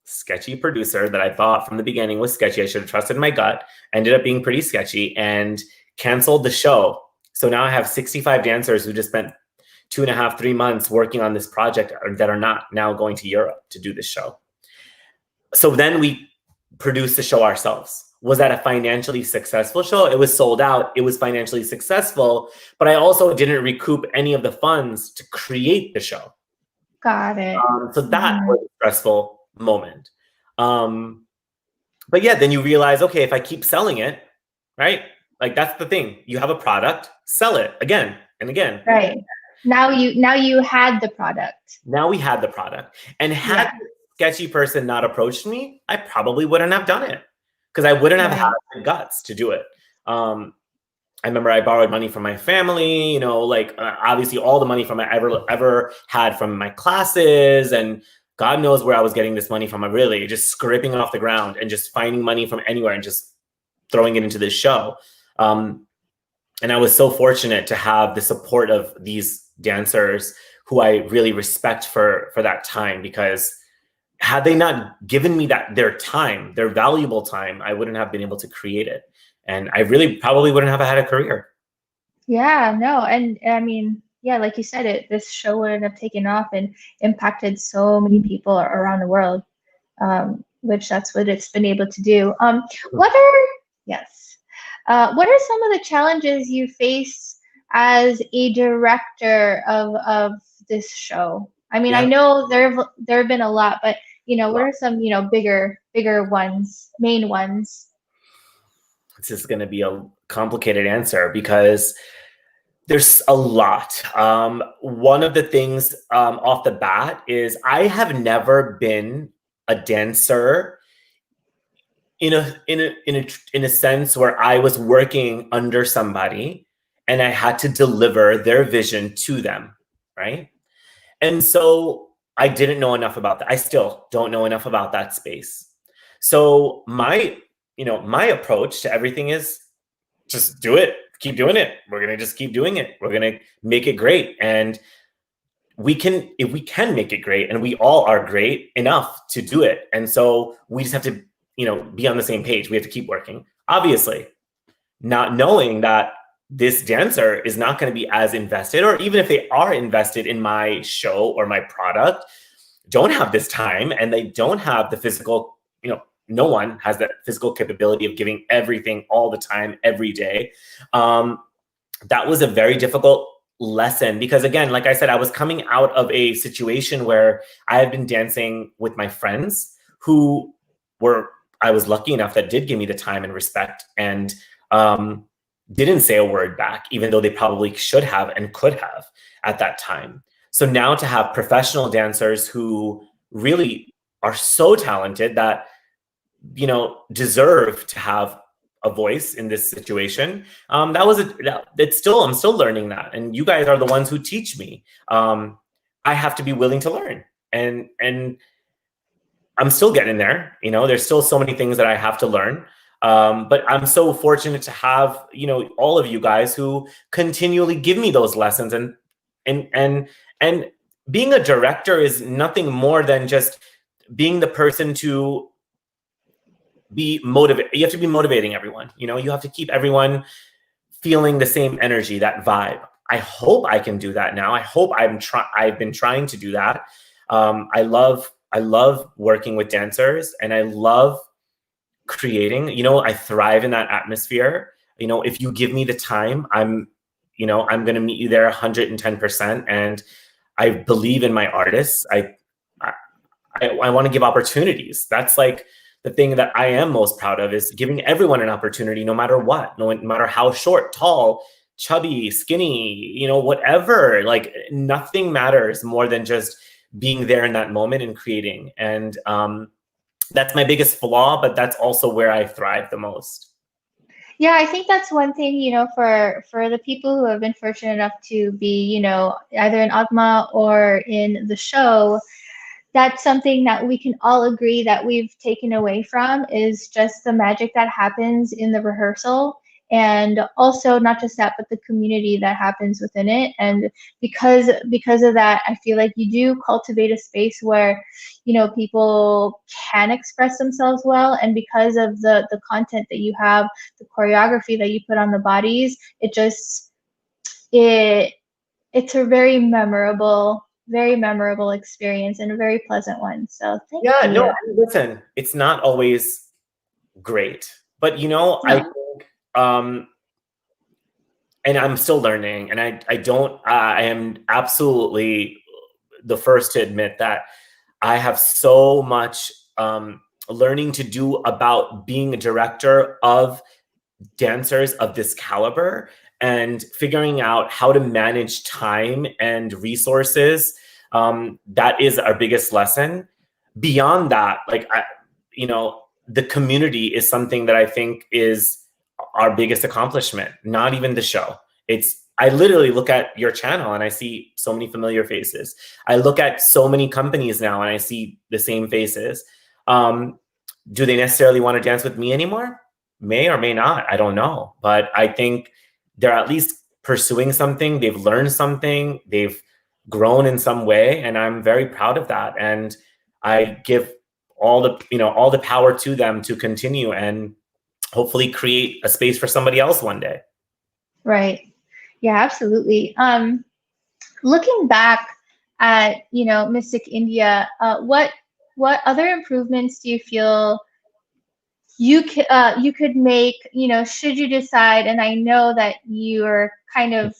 sketchy producer that I thought from the beginning was sketchy, I should have trusted my gut, ended up being pretty sketchy and canceled the show. So now I have 65 dancers who just spent 2.5, 3 months working on this project that are not now going to Europe to do this show. So then we produced the show ourselves. Was that a financially successful show? It was sold out. It was financially successful, but I also didn't recoup any of the funds to create the show. Got it. So that was a stressful moment. But yeah, then you realize, okay, if I keep selling it, right? Like that's the thing. You have a product, sell it again and again. Right. Now you had the product. Now we had the product. And had the sketchy person not approached me, I probably wouldn't have done it, because I wouldn't have had the guts to do it. I remember I borrowed money from my family, obviously all the money from I ever had from my classes, and God knows where I was getting this money from. I really just scraping it off the ground and just finding money from anywhere and just throwing it into this show. And I was so fortunate to have the support of these dancers who I really respect for that time, because had they not given me their time, their valuable time, I wouldn't have been able to create it. And I really probably wouldn't have had a career. Yeah, no. And I mean, yeah, like you said, this show wouldn't have taken off and impacted so many people around the world, which that's what it's been able to do. What are some of the challenges you face as a director of this show? I mean, I know there have been a lot, but what are some bigger ones, main ones? This is going to be a complicated answer because there's a lot. One of the things off the bat is I have never been a dancer in a sense where I was working under somebody and I had to deliver their vision to them, right? And so I didn't know enough about that. I still don't know enough about that space. So my approach to everything is just do it, keep doing it. We're going to just keep doing it. We're going to make it great. And if we can make it great, and we all are great enough to do it. And so we just have to, be on the same page. We have to keep working, obviously, not knowing that this dancer is not going to be as invested, or even if they are invested in my show or my product, don't have this time, and they don't have the physical, no one has that physical capability of giving everything all the time, every day. That was a very difficult lesson because, again, like I said, I was coming out of a situation where I had been dancing with my friends who I was lucky enough that did give me the time and respect, and didn't say a word back, even though they probably should have and could have at that time. So now to have professional dancers who really are so talented that, deserve to have a voice in this situation. I'm still learning that. And you guys are the ones who teach me. I have to be willing to learn, and I'm still getting there. There's still so many things that I have to learn. But I'm so fortunate to have, all of you guys who continually give me those lessons, and being a director is nothing more than just being the person to be motivated. You have to be motivating everyone. You have to keep everyone feeling the same energy, that vibe. I hope I can do that now. I hope I've been trying to do that. I love working with dancers, and I love creating. I thrive in that atmosphere. If you give me the time, I'm going to meet you there 110%. And I believe in my artists. I want to give opportunities. That's like the thing that I am most proud of, is giving everyone an opportunity, no matter what, no matter how short, tall, chubby, skinny, whatever. Like, nothing matters more than just being there in that moment and creating. And that's my biggest flaw, but that's also where I thrive the most. Yeah, I think that's one thing, for the people who have been fortunate enough to be, either in AATMA or in the show, that's something that we can all agree that we've taken away from, is just the magic that happens in the rehearsal. And also not just that, but the community that happens within it. And because of that, I feel like you do cultivate a space where, people can express themselves well. And because of the content that you have, the choreography that you put on the bodies, it's a very memorable experience, and a very pleasant one. So thank Yeah, no, you. listen, it's not always great, but I No. think, and I'm still learning, and I am absolutely the first to admit that I have so much learning to do about being a director of dancers of this caliber, and figuring out how to manage time and resources. That is our biggest lesson. Beyond that, the community is something that I think is our biggest accomplishment. Not even the show. I literally look at your channel and I see so many familiar faces. I look at so many companies now and I see the same faces. Do they necessarily want to dance with me anymore? May or may not. I don't know. But I think they're at least pursuing something. They've learned something. They've grown in some way. And I'm very proud of that. And I give all the power to them to continue and hopefully create a space for somebody else one day. Right. Yeah, absolutely. Looking back at, Mystic India, what other improvements do you feel you could make, should you decide? And I know that you're kind of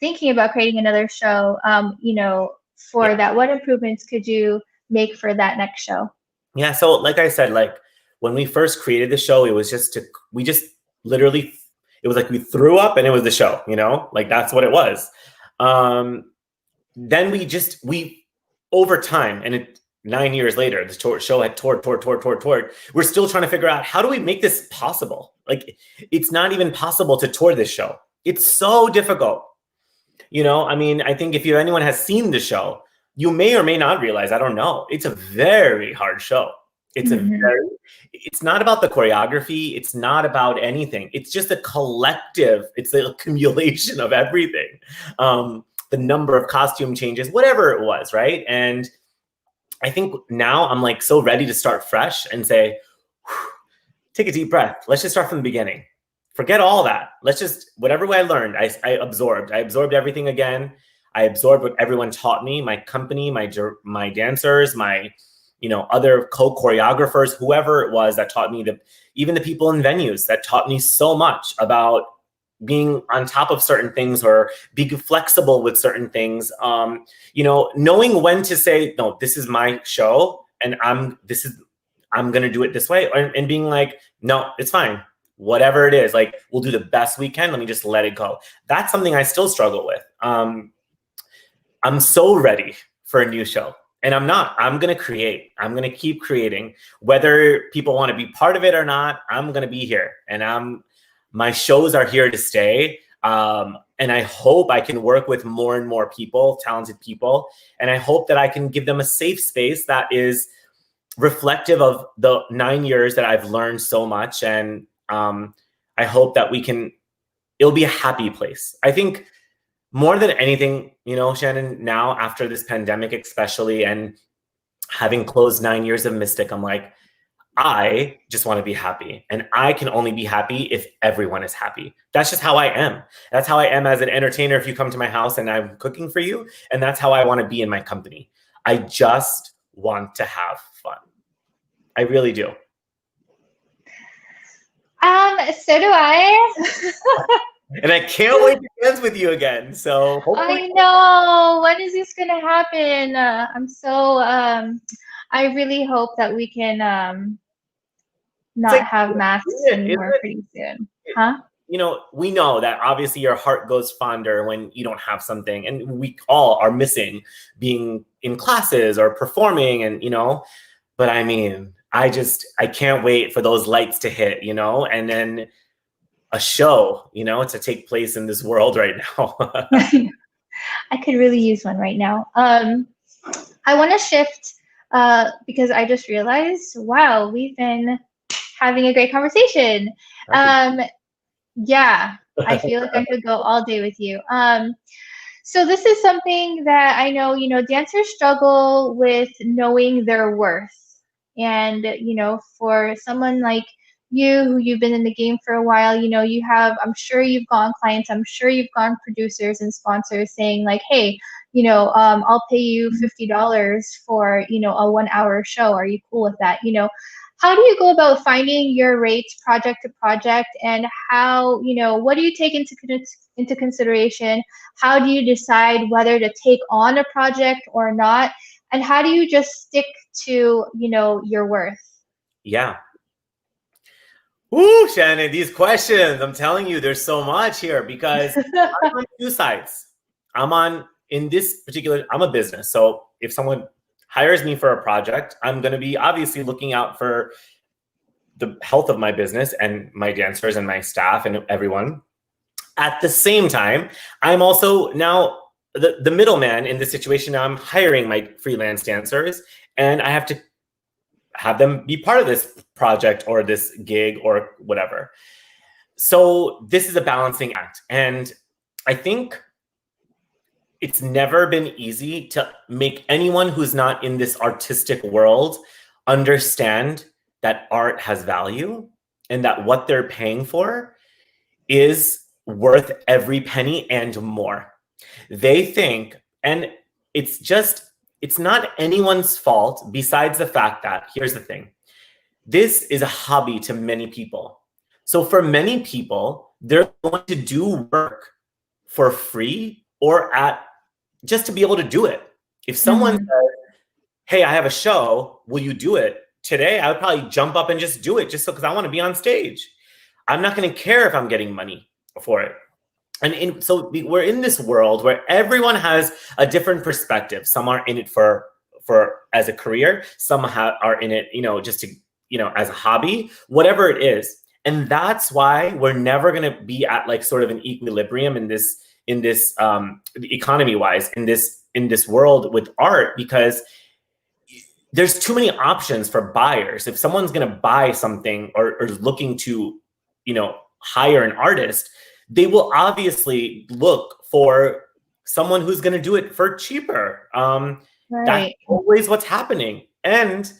thinking about creating another show, for that. What improvements could you make for that next show? Yeah. So like I said, like when we first created the show, it was we just literally, it was like we threw up and it was the show, like that's what it was. Then we over time, and 9 years later, the show had toured. We're still trying to figure out, how do we make this possible? Like, it's not even possible to tour this show. It's so difficult. I think if anyone has seen the show, you may or may not realize, I don't know, it's a very hard show. It's not about the choreography. It's not about anything. It's just a collective, it's the accumulation of everything. The number of costume changes, whatever it was, right? And I think now I'm like so ready to start fresh and say, take a deep breath. Let's just start from the beginning. Forget all that. Let's just, whatever I learned, I absorbed. I absorbed everything again. I absorbed what everyone taught me, my company, my dancers, my other co-choreographers, whoever it was that taught me, even the people in venues that taught me so much about being on top of certain things or being flexible with certain things. Knowing when to say, no, this is my show and I'm going to do it this way. And being like, no, it's fine. Whatever it is, like, we'll do the best we can. Let me just let it go. That's something I still struggle with. I'm so ready for a new show. And I'm going to create. I'm going to keep creating. Whether people want to be part of it or not, I'm going to be here. And my shows are here to stay. And I hope I can work with more and more people, talented people. And I hope that I can give them a safe space that is reflective of the 9 years that I've learned so much. And I hope that it'll be a happy place. I think more than anything, Shannon, now after this pandemic, especially, and having closed 9 years of Mystic, I'm like, I just want to be happy, and I can only be happy if everyone is happy. That's just how I am. That's how I am as an entertainer. If you come to my house and I'm cooking for you, and that's how I want to be in my company. I just want to have fun. I really do. So do I. And I can't wait to dance with you again. So hopefully. I know. When is this gonna happen? I really hope that we can It's not like, have masks isn't anymore pretty soon. Huh? you know, we know that obviously your heart goes fonder when you don't have something, and we all are missing being in classes or performing, and but I mean, I can't wait for those lights to hit, and then a show, to take place in this world right now. I could really use one right now. I want to shift because I just realized, wow, we've been having a great conversation. Yeah, I feel like I could go all day with you. So this is something that I know, dancers struggle with knowing their worth. And, for someone like you, who you've been in the game for a while, I'm sure you've gone clients, I'm sure you've gone producers and sponsors saying like, hey, I'll pay you $50 for, a 1 hour show. Are you cool with that? How do you go about finding your rates project to project, and how, what do you take into consideration? How do you decide whether to take on a project or not? And how do you just stick to, your worth? Yeah. Ooh, Shannon, these questions, I'm telling you, there's so much here because I'm on two sides. In this particular, I'm a business. So if someone hires me for a project, I'm going to be obviously looking out for the health of my business and my dancers and my staff and everyone. At the same time, I'm also now the middleman in this situation. Now I'm hiring my freelance dancers, and I have to have them be part of this project or this gig or whatever. So this is a balancing act. And I think it's never been easy to make anyone who's not in this artistic world understand that art has value and that what they're paying for is worth every penny and more. They think, and it's not anyone's fault besides the fact that, here's the thing, this is a hobby to many people. So for many people, they're going to do work for free or just to be able to do it. If someone says, hey, I have a show, will you do it? Today, I would probably jump up and just do it just because I want to be on stage. I'm not going to care if I'm getting money for it. And so we're in this world where everyone has a different perspective. Some are in it for as a career. Some are in it, just to, as a hobby, whatever it is. And that's why we're never going to be at like sort of an equilibrium in this economy wise, in this world with art, because there's too many options for buyers. If someone's going to buy something or is looking to, hire an artist, they will obviously look for someone who's going to do it for cheaper. Right. That's always what's happening. And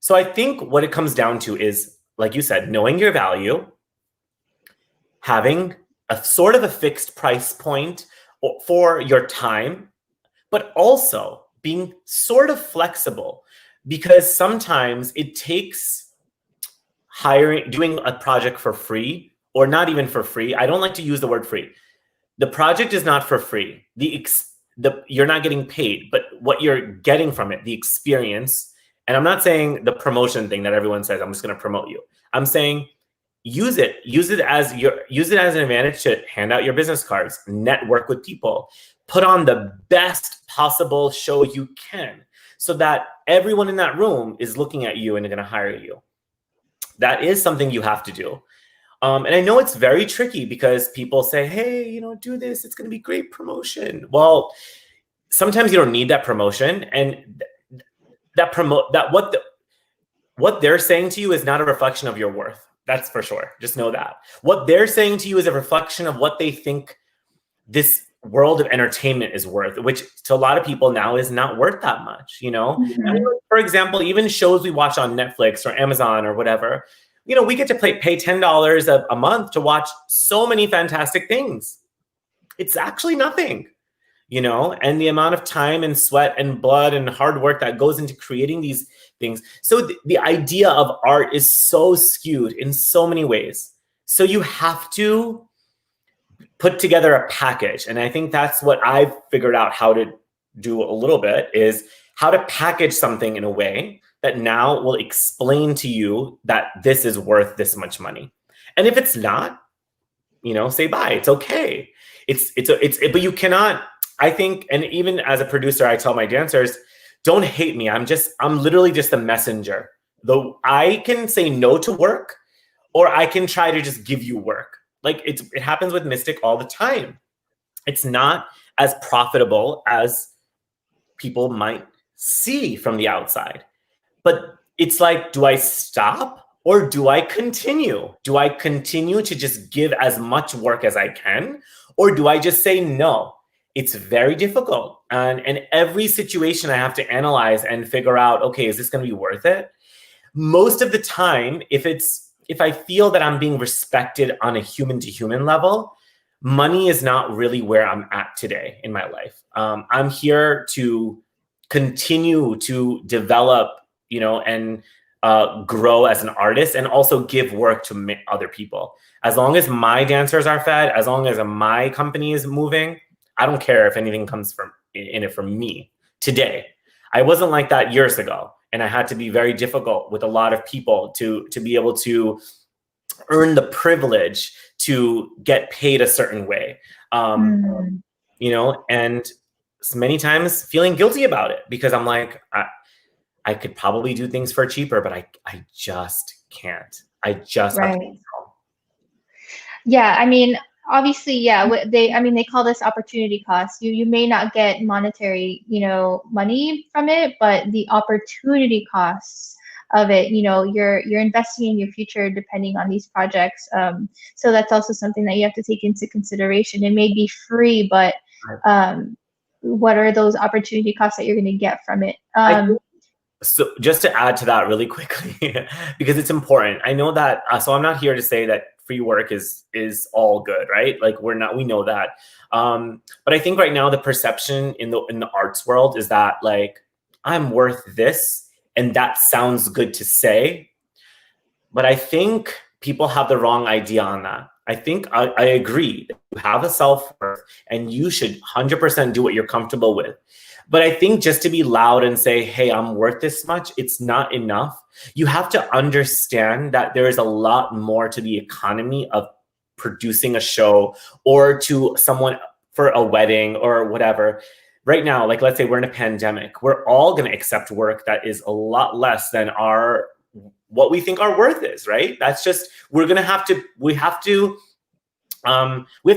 so I think what it comes down to is, like you said, knowing your value, having a sort of a fixed price point for your time, but also being sort of flexible, because sometimes it takes doing a project for free, or not even for free. I don't like to use the word free. The project is not for free. You're not getting paid, but what you're getting from it, the experience. And I'm not saying the promotion thing that everyone says, I'm just going to promote you. I'm saying use it as an advantage to hand out your business cards, network with people, put on the best possible show you can, so that everyone in that room is looking at you and they're going to hire you. That is something you have to do. And I know it's very tricky because people say, hey, do this, it's going to be great promotion. Well, sometimes you don't need that promotion, and what they're saying to you is not a reflection of your worth. That's for sure. Just know that. What they're saying to you is a reflection of what they think world of entertainment is worth, which to a lot of people now is not worth that much, you know? I mean, for example, even shows we watch on Netflix or Amazon or whatever, you know, we get to pay $10 a month to watch so many fantastic things. It's actually nothing, you know, and the amount of time and sweat and blood and hard work that goes into creating these things. So the idea of art is so skewed in so many ways. So you have to put together a package. And I think that's what I've figured out how to do a little bit, is how to package something in a way that now will explain to you that this is worth this much money. And if it's not, you know, say bye. It's okay. But you cannot, I think, and even as a producer, I tell my dancers, don't hate me. I'm literally just a messenger. Though I can say no to work, or I can try to just give you work. Like it happens with Mystic all the time. It's not as profitable as people might see from the outside. But it's like, do I stop or do I continue? Do I continue to just give as much work as I can? Or do I just say no? It's very difficult. And every situation I have to analyze and figure out, okay, is this going to be worth it? Most of the time, if I feel that I'm being respected on a human to human level, money is not really where I'm at today in my life. I'm here to continue to develop, you know, and grow as an artist, and also give work to other people. As long as my dancers are fed, as long as my company is moving, I don't care if anything comes in it from me today. I wasn't like that years ago. And I had to be very difficult with a lot of people to be able to earn the privilege to get paid a certain way, you know, and many times feeling guilty about it, because I'm like, I could probably do things for cheaper, but I just can't. I just have to. Yeah, I mean, obviously, yeah, they call this opportunity cost. You may not get monetary, you know, money from it, but the opportunity costs of it, you know, you're investing in your future depending on these projects. So that's also something that you have to take into consideration. It may be free, but what are those opportunity costs that you're going to get from it? So just to add to that really quickly, because it's important. I know that, so I'm not here to say that free work is all good, right? Like we know that. But I think right now the perception in the arts world is that like, I'm worth this, and that sounds good to say. But I think people have the wrong idea on that. I think I agree that you have a self-worth and you should 100% do what you're comfortable with. But I think just to be loud and say, hey, I'm worth this much, it's not enough. You have to understand that there is a lot more to the economy of producing a show, or to someone for a wedding or whatever. Right now, like let's say we're in a pandemic, we're all going to accept work that is a lot less than what we think our worth is, right? That's just, we have to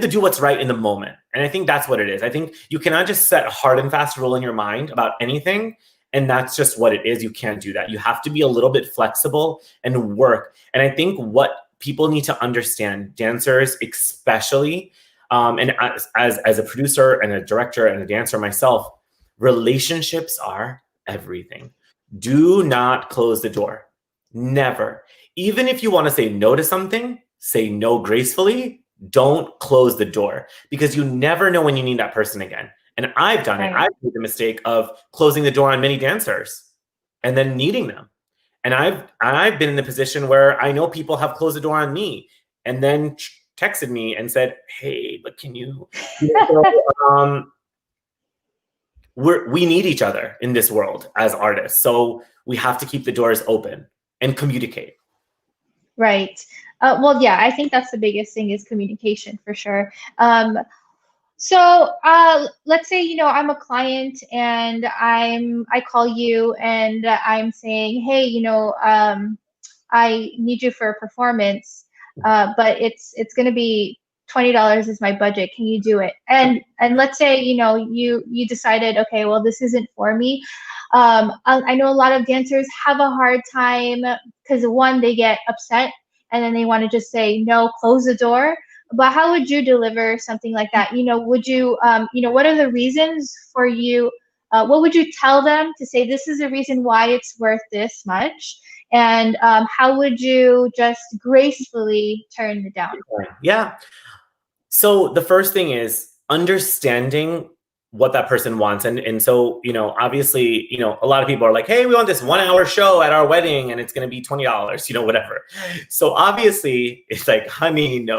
do what's right in the moment. And I think that's what it is. I think you cannot just set a hard and fast rule in your mind about anything, and that's just what it is. You can't do that. You have to be a little bit flexible and work. And I think what people need to understand, dancers especially, and as a producer and a director and a dancer myself, relationships are everything. Do not close the door. Never. Even if you want to say no to something, say no gracefully. Don't close the door, because you never know when you need that person again. And I've done it. I've made the mistake of closing the door on many dancers and then needing them. And I've been in the position where I know people have closed the door on me and then texted me and said, hey, but can you we need each other in this world as artists. So we have to keep the doors open and communicate. Right. Well, yeah, I think that's the biggest thing, is communication, for sure. So let's say, you know, I'm a client and I call you and I'm saying, hey, you know, I need you for a performance, but it's going to be $20 is my budget. Can you do it? And let's say, you know, you decided, okay, well, this isn't for me. I know a lot of dancers have a hard time because, one, they get upset and then they want to just say no, close the door. but how would you deliver something like that? Would you, what are the reasons for you? What would you tell them to say, this is a reason why it's worth this much? And how would you just gracefully turn it down? Yeah. So the first thing is understanding what that person wants. And so, obviously, a lot of people are like, hey, we want this 1 hour show at our wedding and it's going to be $20, whatever. So obviously it's like, honey, no,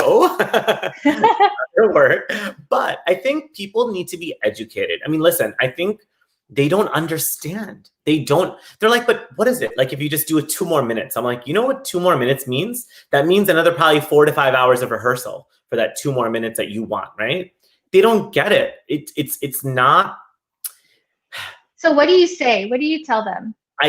it'll work. But I think people need to be educated. I mean, listen, I think they don't understand. They're like, but what is it? Like, if you just do it 2 more minutes, I'm like, you know what 2 more minutes means? That means another probably 4 to 5 hours of rehearsal for that 2 more minutes that you want, right? They don't get it. It's not. So what do you say? What do you tell them? I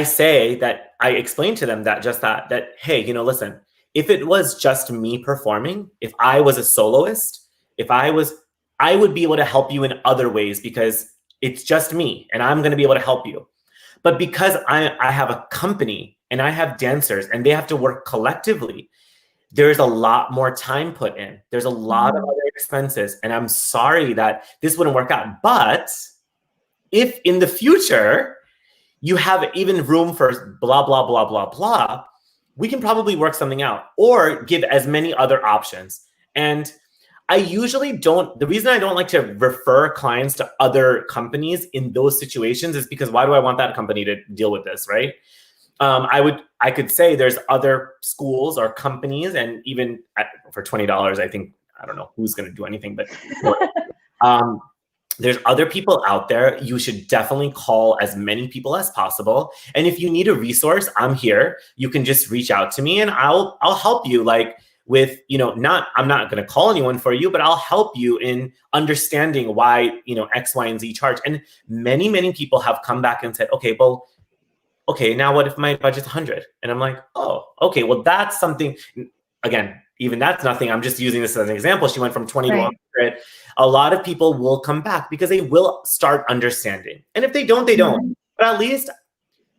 explain to them that, hey, listen, if it was just me performing, if I was a soloist, I would be able to help you in other ways because it's just me and I'm going to be able to help you. But because I have a company and I have dancers and they have to work collectively, there's a lot more time put in. There's a lot of other expenses. And I'm sorry that this wouldn't work out. But if in the future you have even room for blah, blah, blah, blah, blah, we can probably work something out or give as many other options. And I usually the reason I don't like to refer clients to other companies in those situations is because why do I want that company to deal with this, right? I could say there's other schools or companies, and even for $20, I don't know who's going to do anything, but there's other people out there. You should definitely call as many people as possible. And if you need a resource, I'm here. You can just reach out to me and I'll help you. Like, with, I'm not going to call anyone for you, but I'll help you in understanding why, X, Y, and Z charge. And many, many people have come back and said, okay, now what if my budget's 100? And I'm like, oh, okay, well, that's something. Again, even that's nothing. I'm just using this as an example. She went from 20 to 100. A lot of people will come back because they will start understanding. And if they don't, they don't. But at least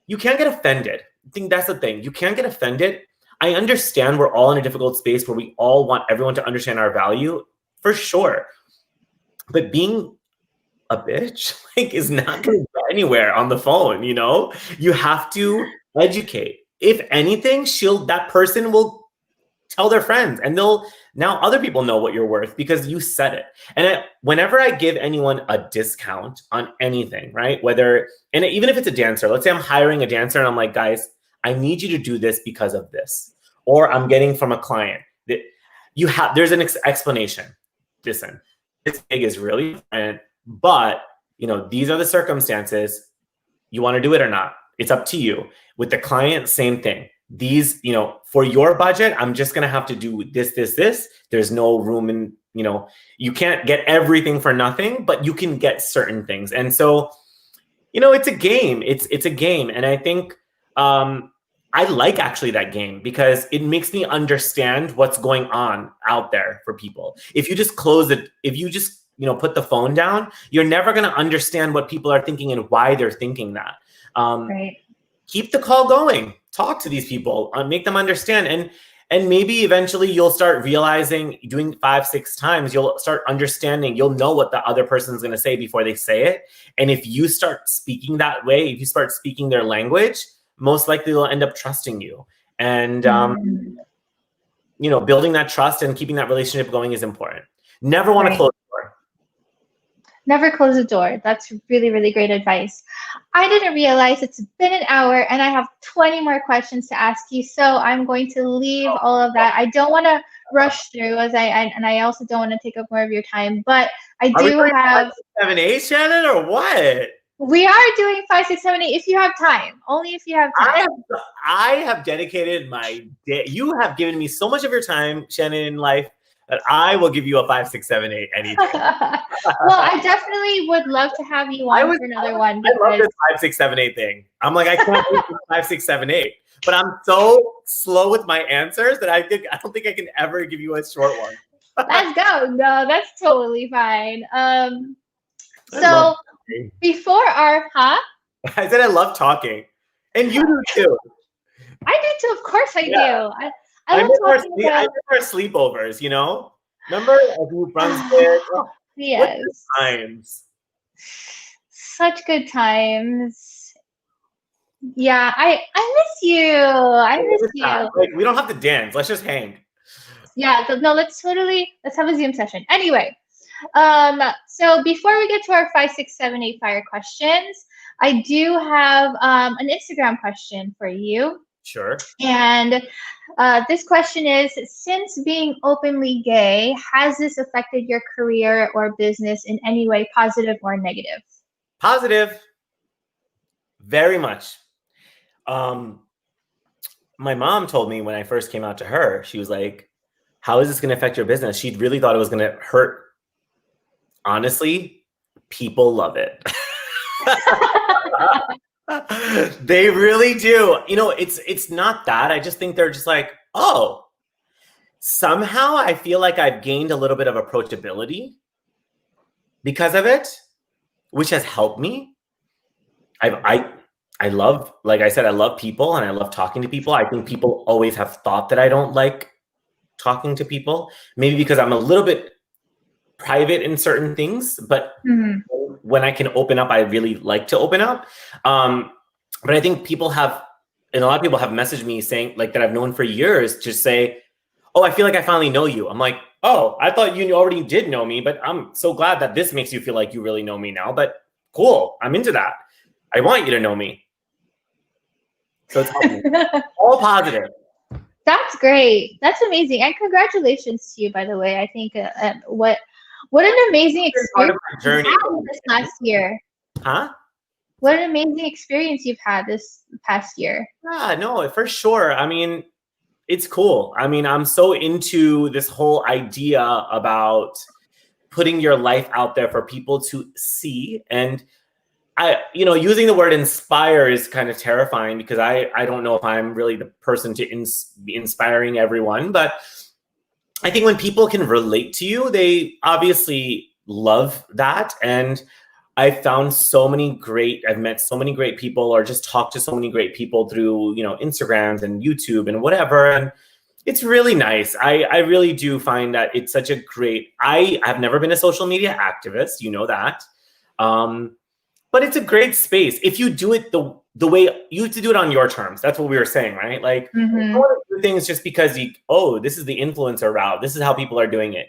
you can't get offended. I think that's the thing. You can't get offended. I understand we're all in a difficult space where we all want everyone to understand our value, for sure. But being a bitch is not going to get anywhere on the phone. You have to educate. If anything, that person will tell their friends, and now other people know what you're worth because you said it. And whenever I give anyone a discount on anything, right? And even if it's a dancer, let's say I'm hiring a dancer and I'm like, guys, I need you to do this because of this, or I'm getting from a client that there's an explanation. Listen, this gig is really different, but these are the circumstances. You want to do it or not? It's up to you. With the client, same thing. These, for your budget, I'm just going to have to do this, this, this. There's no room in, you can't get everything for nothing, but you can get certain things. And so, it's a game. It's a game. And I think I like actually that game because it makes me understand what's going on out there for people. If you just put the phone down, you're never going to understand what people are thinking and why they're thinking that. Right. Keep the call going. Talk to these people, make them understand. And maybe eventually you'll start realizing, doing 5, 6 times, you'll start understanding, you'll know what the other person's going to say before they say it. And if you start speaking that way, if you start speaking their language, most likely they'll end up trusting you. And, building that trust and keeping that relationship going is important. Never want to close the door. Never close the door. That's really, really great advice. I didn't realize it's been an hour and I have 20 more questions to ask you. So I'm going to leave all of that. I don't want to rush through and I also don't want to take up more of your time, but I do have 5, 6, 7, 8, Shannon, or what? We are doing 5, 6, 7, 8 if you have time. Only if you have time. I have dedicated my day. You have given me so much of your time, Shannon, in life, that I will give you a 5, 6, 7, 8 anything. Well, I definitely would love to have you on for another one. I love this 5, 6, 7, 8 thing. I'm like, I can't do 5, 6, 7, 8. But I'm so slow with my answers that I don't think I can ever give you a short one. Let's go. No, that's totally fine. So before our I said I love talking. And you do too. I do too. Of course I do. I miss love talking our sleepovers, Remember New Brunswick? Oh, what Yes. times. Such good times. Yeah, I miss you. I miss you. Like, we don't have to dance. Let's just hang. Yeah, no, let's have a Zoom session. Anyway, so before we get to our 5, 6, 7, 8 fire questions, I do have an Instagram question for you. Sure. And this question is, since being openly gay, has this affected your career or business in any way, positive or negative? Positive. Very much. My mom told me when I first came out to her, she was like, how is this going to affect your business? She really thought it was going to hurt. Honestly, people love it. They really do. You know, it's not that. I just think they're just like, oh, somehow I feel like I've gained a little bit of approachability because of it, which has helped me. I love, like I said, I love people and I love talking to people. I think people always have thought that I don't like talking to people, maybe because I'm a little bit private in certain things, but when I can open up, I really like to open up. But I think people have, and a lot of people have messaged me saying, like, that I've known for years, just say, oh, I feel like I finally know you. I'm like, oh, I thought you already did know me, but I'm so glad that this makes you feel like you really know me now. But cool, I'm into that. I want you to know me. So it's all positive. That's great. That's amazing. And congratulations to you, by the way. I think what an amazing experience you've had this last year. Huh? What an amazing experience you've had this past year. Yeah, no, for sure. I mean, it's cool. I mean, I'm so into this whole idea about putting your life out there for people to see. And using the word inspire is kind of terrifying because I don't know if I'm really the person to be inspiring everyone. But I think when people can relate to you, they obviously love that. And I've met so many great people, or just talked to so many great people through, Instagrams and YouTube and whatever. And it's really nice. I really do find that it's such a great, I've never been a social media activist, you know that. But it's a great space if you do it the way you have to do it on your terms. That's what we were saying, right? Like, you don't want to do things just because this is the influencer route. This is how people are doing it.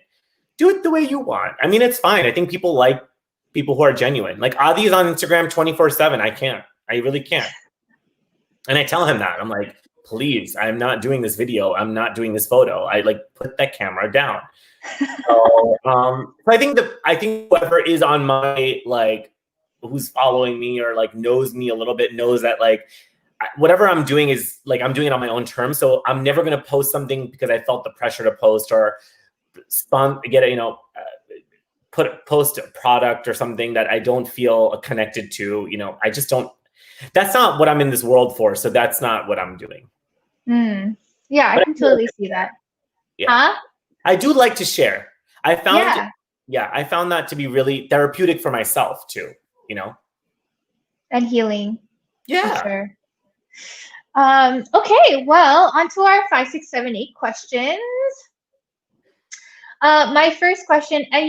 Do it the way you want. I mean, it's fine. I think people like people who are genuine. Like Adi is on Instagram 24/7. I can't. I really can't. And I tell him that. I'm like, please, I'm not doing this video. I'm not doing this photo. I put that camera down. So I think whoever is on my who's following me or knows me a little bit knows that whatever I'm doing is I'm doing it on my own terms. So I'm never going to post something because I felt the pressure to post or post a product or something that I don't feel connected to. I just don't. That's not what I'm in this world for. So that's not what I'm doing. Yeah, I can totally see that. Yeah. Huh? I do like to share. I found that to be really therapeutic for myself too. And healing. Yeah. For sure. Okay, well, on to our 5, 6, 7, 8 questions. My first question, and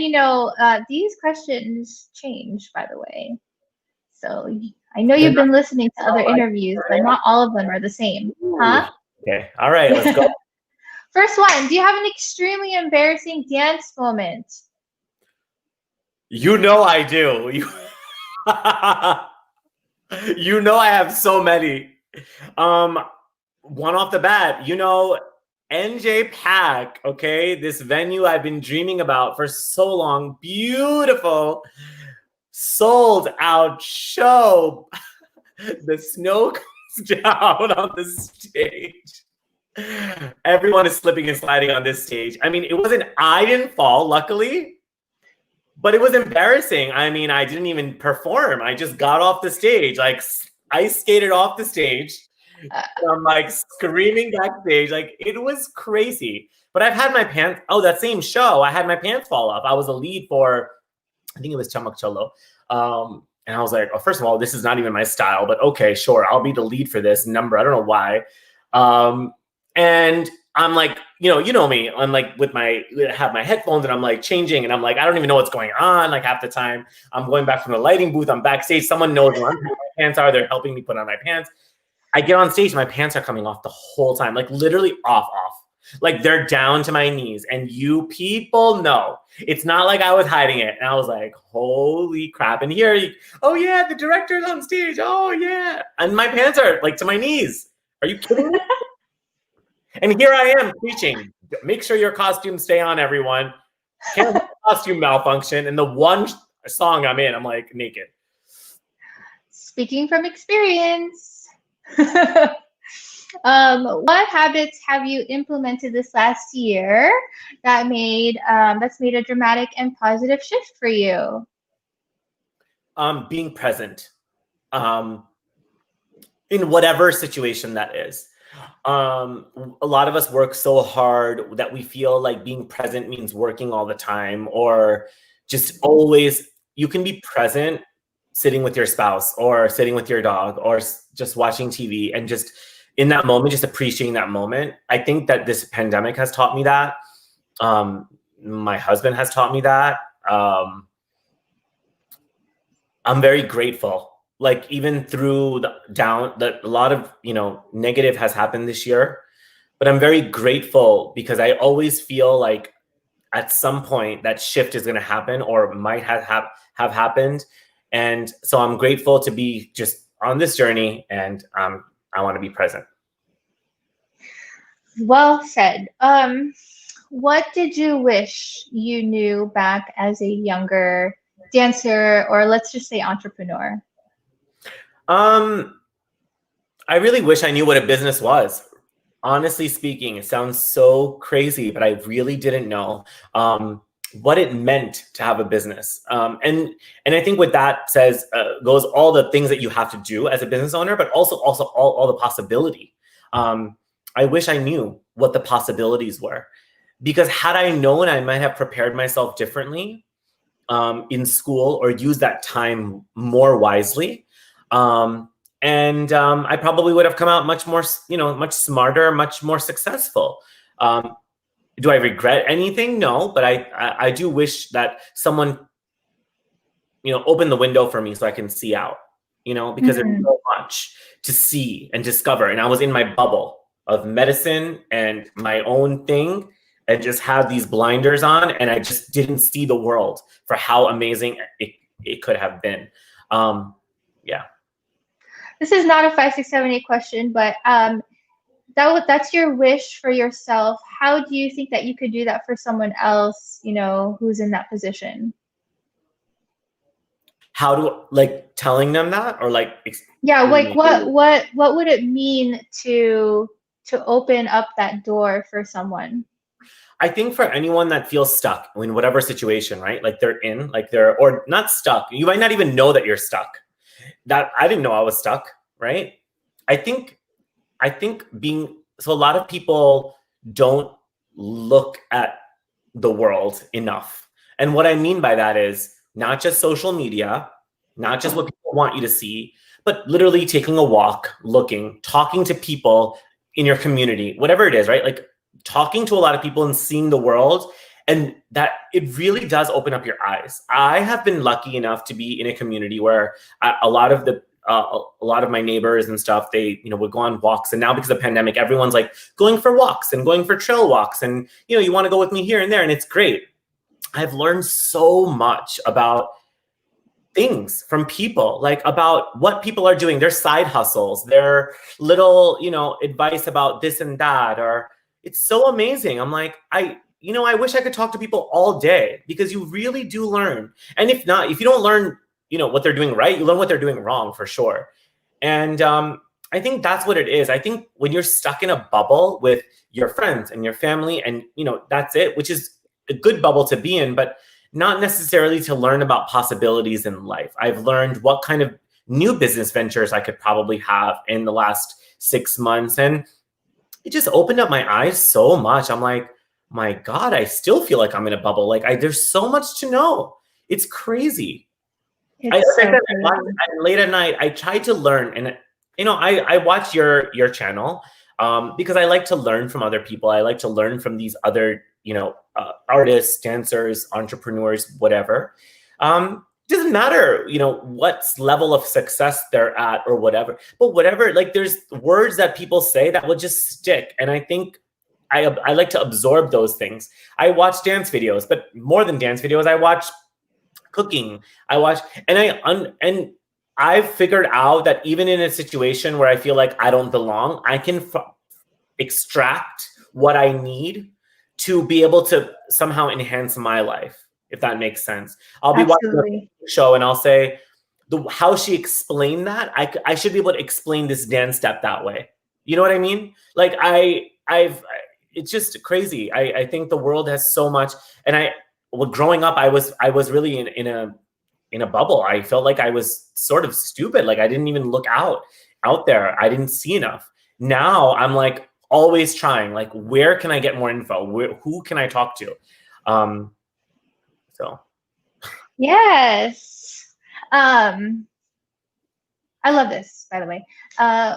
these questions change, by the way. So I know you've been listening to other interviews, but not all of them are the same. Huh? Okay. All right, let's go. First one, do you have an extremely embarrassing dance moment? I do. I have so many. One off the bat, NJ Pack, okay? This venue I've been dreaming about for so long. Beautiful, sold out show. The snow comes down on the stage. Everyone is slipping and sliding on this stage. I mean, I didn't fall, luckily, but it was embarrassing. I mean, I didn't even perform. I just got off the stage, ice skated off the stage. I'm screaming backstage. It was crazy. But I've had my pants, that same show, I had my pants fall off. I was a lead for, I think it was Chamak Cholo. And I was like, first of all, this is not even my style, but okay, sure. I'll be the lead for this number. I don't know why. And I'm like, you know me. I'm like have my headphones and I'm like changing and I'm like, I don't even know what's going on. Like half the time I'm going back from the lighting booth. I'm backstage. Someone knows where my pants are. They're helping me put on my pants. I get on stage. My pants are coming off the whole time. Like literally off. Like they're down to my knees. And you people know it's not like I was hiding it. And I was like, holy crap. And here, oh yeah, the director's on stage. Oh yeah. And my pants are like to my knees. Are you kidding me? And here I am preaching. Make sure your costumes stay on, everyone. Can't have a costume malfunction. And the one song I'm in, I'm like naked. Speaking from experience, what habits have you implemented this last year that's made a dramatic and positive shift for you? Being present, in whatever situation that is. A lot of us work so hard that we feel like being present means working all the time, or just always. You can be present sitting with your spouse or sitting with your dog or just watching TV and just in that moment, just appreciating that moment. I think that this pandemic has taught me that. My husband has taught me that. I'm very grateful. Like even through a lot of, negative has happened this year, but I'm very grateful because I always feel like at some point that shift is going to happen or might have happened. And so I'm grateful to be just on this journey, and I want to be present. Well said. What did you wish you knew back as a younger dancer, or let's just say entrepreneur? I really wish I knew what a business was. Honestly speaking, it sounds so crazy, but I really didn't know what it meant to have a business. And I think what that says goes all the things that you have to do as a business owner, but also all the possibility. I wish I knew what the possibilities were, because had I known, I might have prepared myself differently in school or used that time more wisely. And I probably would have come out much more, much smarter, much more successful. Do I regret anything? No, but I do wish that someone, opened the window for me so I can see out, because there's so much to see and discover. And I was in my bubble of medicine and my own thing and just had these blinders on, and I just didn't see the world for how amazing it could have been. Yeah. This is not a 5, 6, 7, 8 question, but that's your wish for yourself. How do you think that you could do that for someone else, who's in that position? How do, like, telling them that, or like? Yeah, like what would it mean to open up that door for someone? I think for anyone that feels stuck in whatever situation, right? Like they're in, like they're, or not stuck. You might not even know that you're stuck. That I didn't know I was stuck, right? I think so a lot of people don't look at the world enough. And what I mean by that is not just social media, not just what people want you to see, but literally taking a walk, talking to people in your community, whatever it is, right? Like talking to a lot of people and seeing the world, and that it really does open up your eyes. I have been lucky enough to be in a community where a lot of my neighbors and stuff, they, would go on walks. And now because of the pandemic, everyone's like going for walks and going for trail walks. And, you want to go with me here and there. And it's great. I've learned so much about things from people, like about what people are doing, their side hustles, their little, advice about this and that, or it's so amazing. I'm like, I wish I could talk to people all day, because you really do learn. And if you don't learn, what they're doing right, you learn what they're doing wrong for sure. And I think that's what it is. I think when you're stuck in a bubble with your friends and your family and, that's it, which is a good bubble to be in, but not necessarily to learn about possibilities in life. I've learned what kind of new business ventures I could probably have in the last 6 months. And it just opened up my eyes so much. I'm like, my God, I still feel like I'm in a bubble. Like there's so much to know. It's crazy. Late at night, I tried to learn, and I watch your channel. because I like to learn from other people. I like to learn from these other, artists, dancers, entrepreneurs, whatever. Doesn't matter, what level of success they're at or whatever, but whatever, like there's words that people say that will just stick. And I think I like to absorb those things. I watch dance videos, but more than dance videos, I watch cooking. I watch, and I've figured out that even in a situation where I feel like I don't belong, I can extract what I need to be able to somehow enhance my life, if that makes sense. I'll be watching a show and I'll say, how she explained that, I should be able to explain this dance step that way. You know what I mean? Like it's just crazy. I think the world has so much, and growing up, I was really in a bubble. I felt like I was sort of stupid. Like I didn't even look out there. I didn't see enough. Now I'm like always trying, like, where can I get more info? Who can I talk to? So. Yes. I love this, by the way.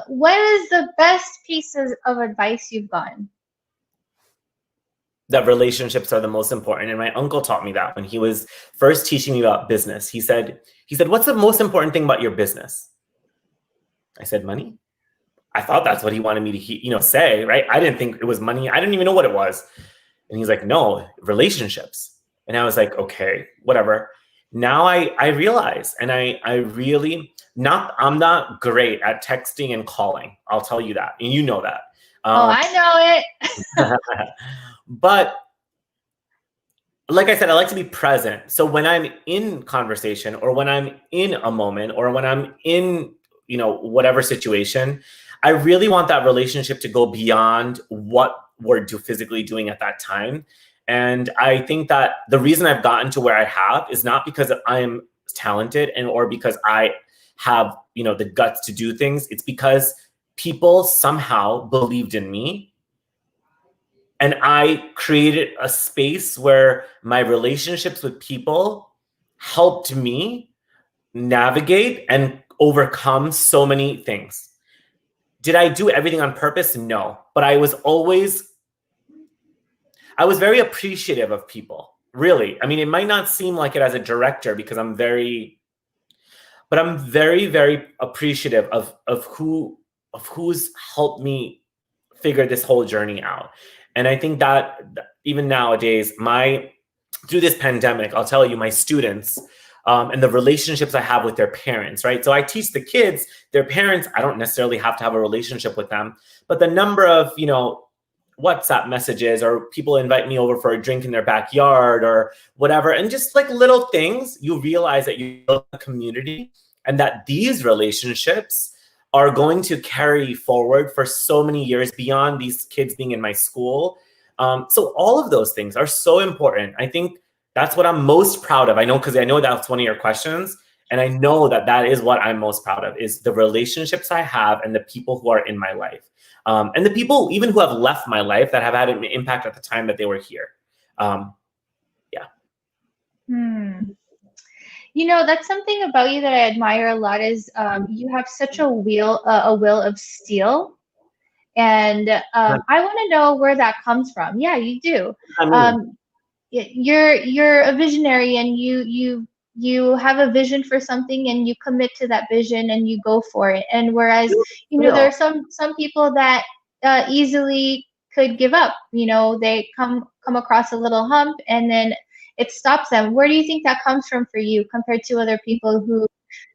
What is the best pieces of advice you've gotten? That relationships are the most important. And my uncle taught me that when he was first teaching me about business. He said, what's the most important thing about your business? I said, money. I thought that's what he wanted me to, say, right? I didn't think it was money. I didn't even know what it was. And he's like, no, relationships. And I was like, okay, whatever. Now I realize, and I really I'm not great at texting and calling. I'll tell you that. And you know that. I know it. But like I said, I like to be present. So when I'm in conversation, or when I'm in a moment, or when I'm in, whatever situation, I really want that relationship to go beyond what we're physically doing at that time. And I think that the reason I've gotten to where I have is not because I'm talented or because I have, the guts to do things. It's because people somehow believed in me. And I created a space where my relationships with people helped me navigate and overcome so many things. Did I do everything on purpose? No. But I was very appreciative of people, really. I mean, it might not seem like it as a director because I'm very, very appreciative of who's helped me figure this whole journey out. And I think that even nowadays, through this pandemic, I'll tell you, my students and the relationships I have with their parents, right? So I teach the kids, their parents, I don't necessarily have to have a relationship with them, but the number of, WhatsApp messages, or people invite me over for a drink in their backyard or whatever, and just like little things, you realize that you build a community and that these relationships are going to carry forward for so many years beyond these kids being in my school. So all of those things are so important. I think that's what I'm most proud of. I know, because I know that's one of your questions. And I know that is what I'm most proud of, is the relationships I have and the people who are in my life. And the people even who have left my life that have had an impact at the time that they were here. Yeah. That's something about you that I admire a lot, is you have such a will of steel. And I want to know where that comes from. Yeah, you do. You're a visionary, and you have a vision for something, and you commit to that vision, and you go for it. And whereas there are some people that easily could give up. They come across a little hump, and then it stops them. Where do you think that comes from for you, compared to other people who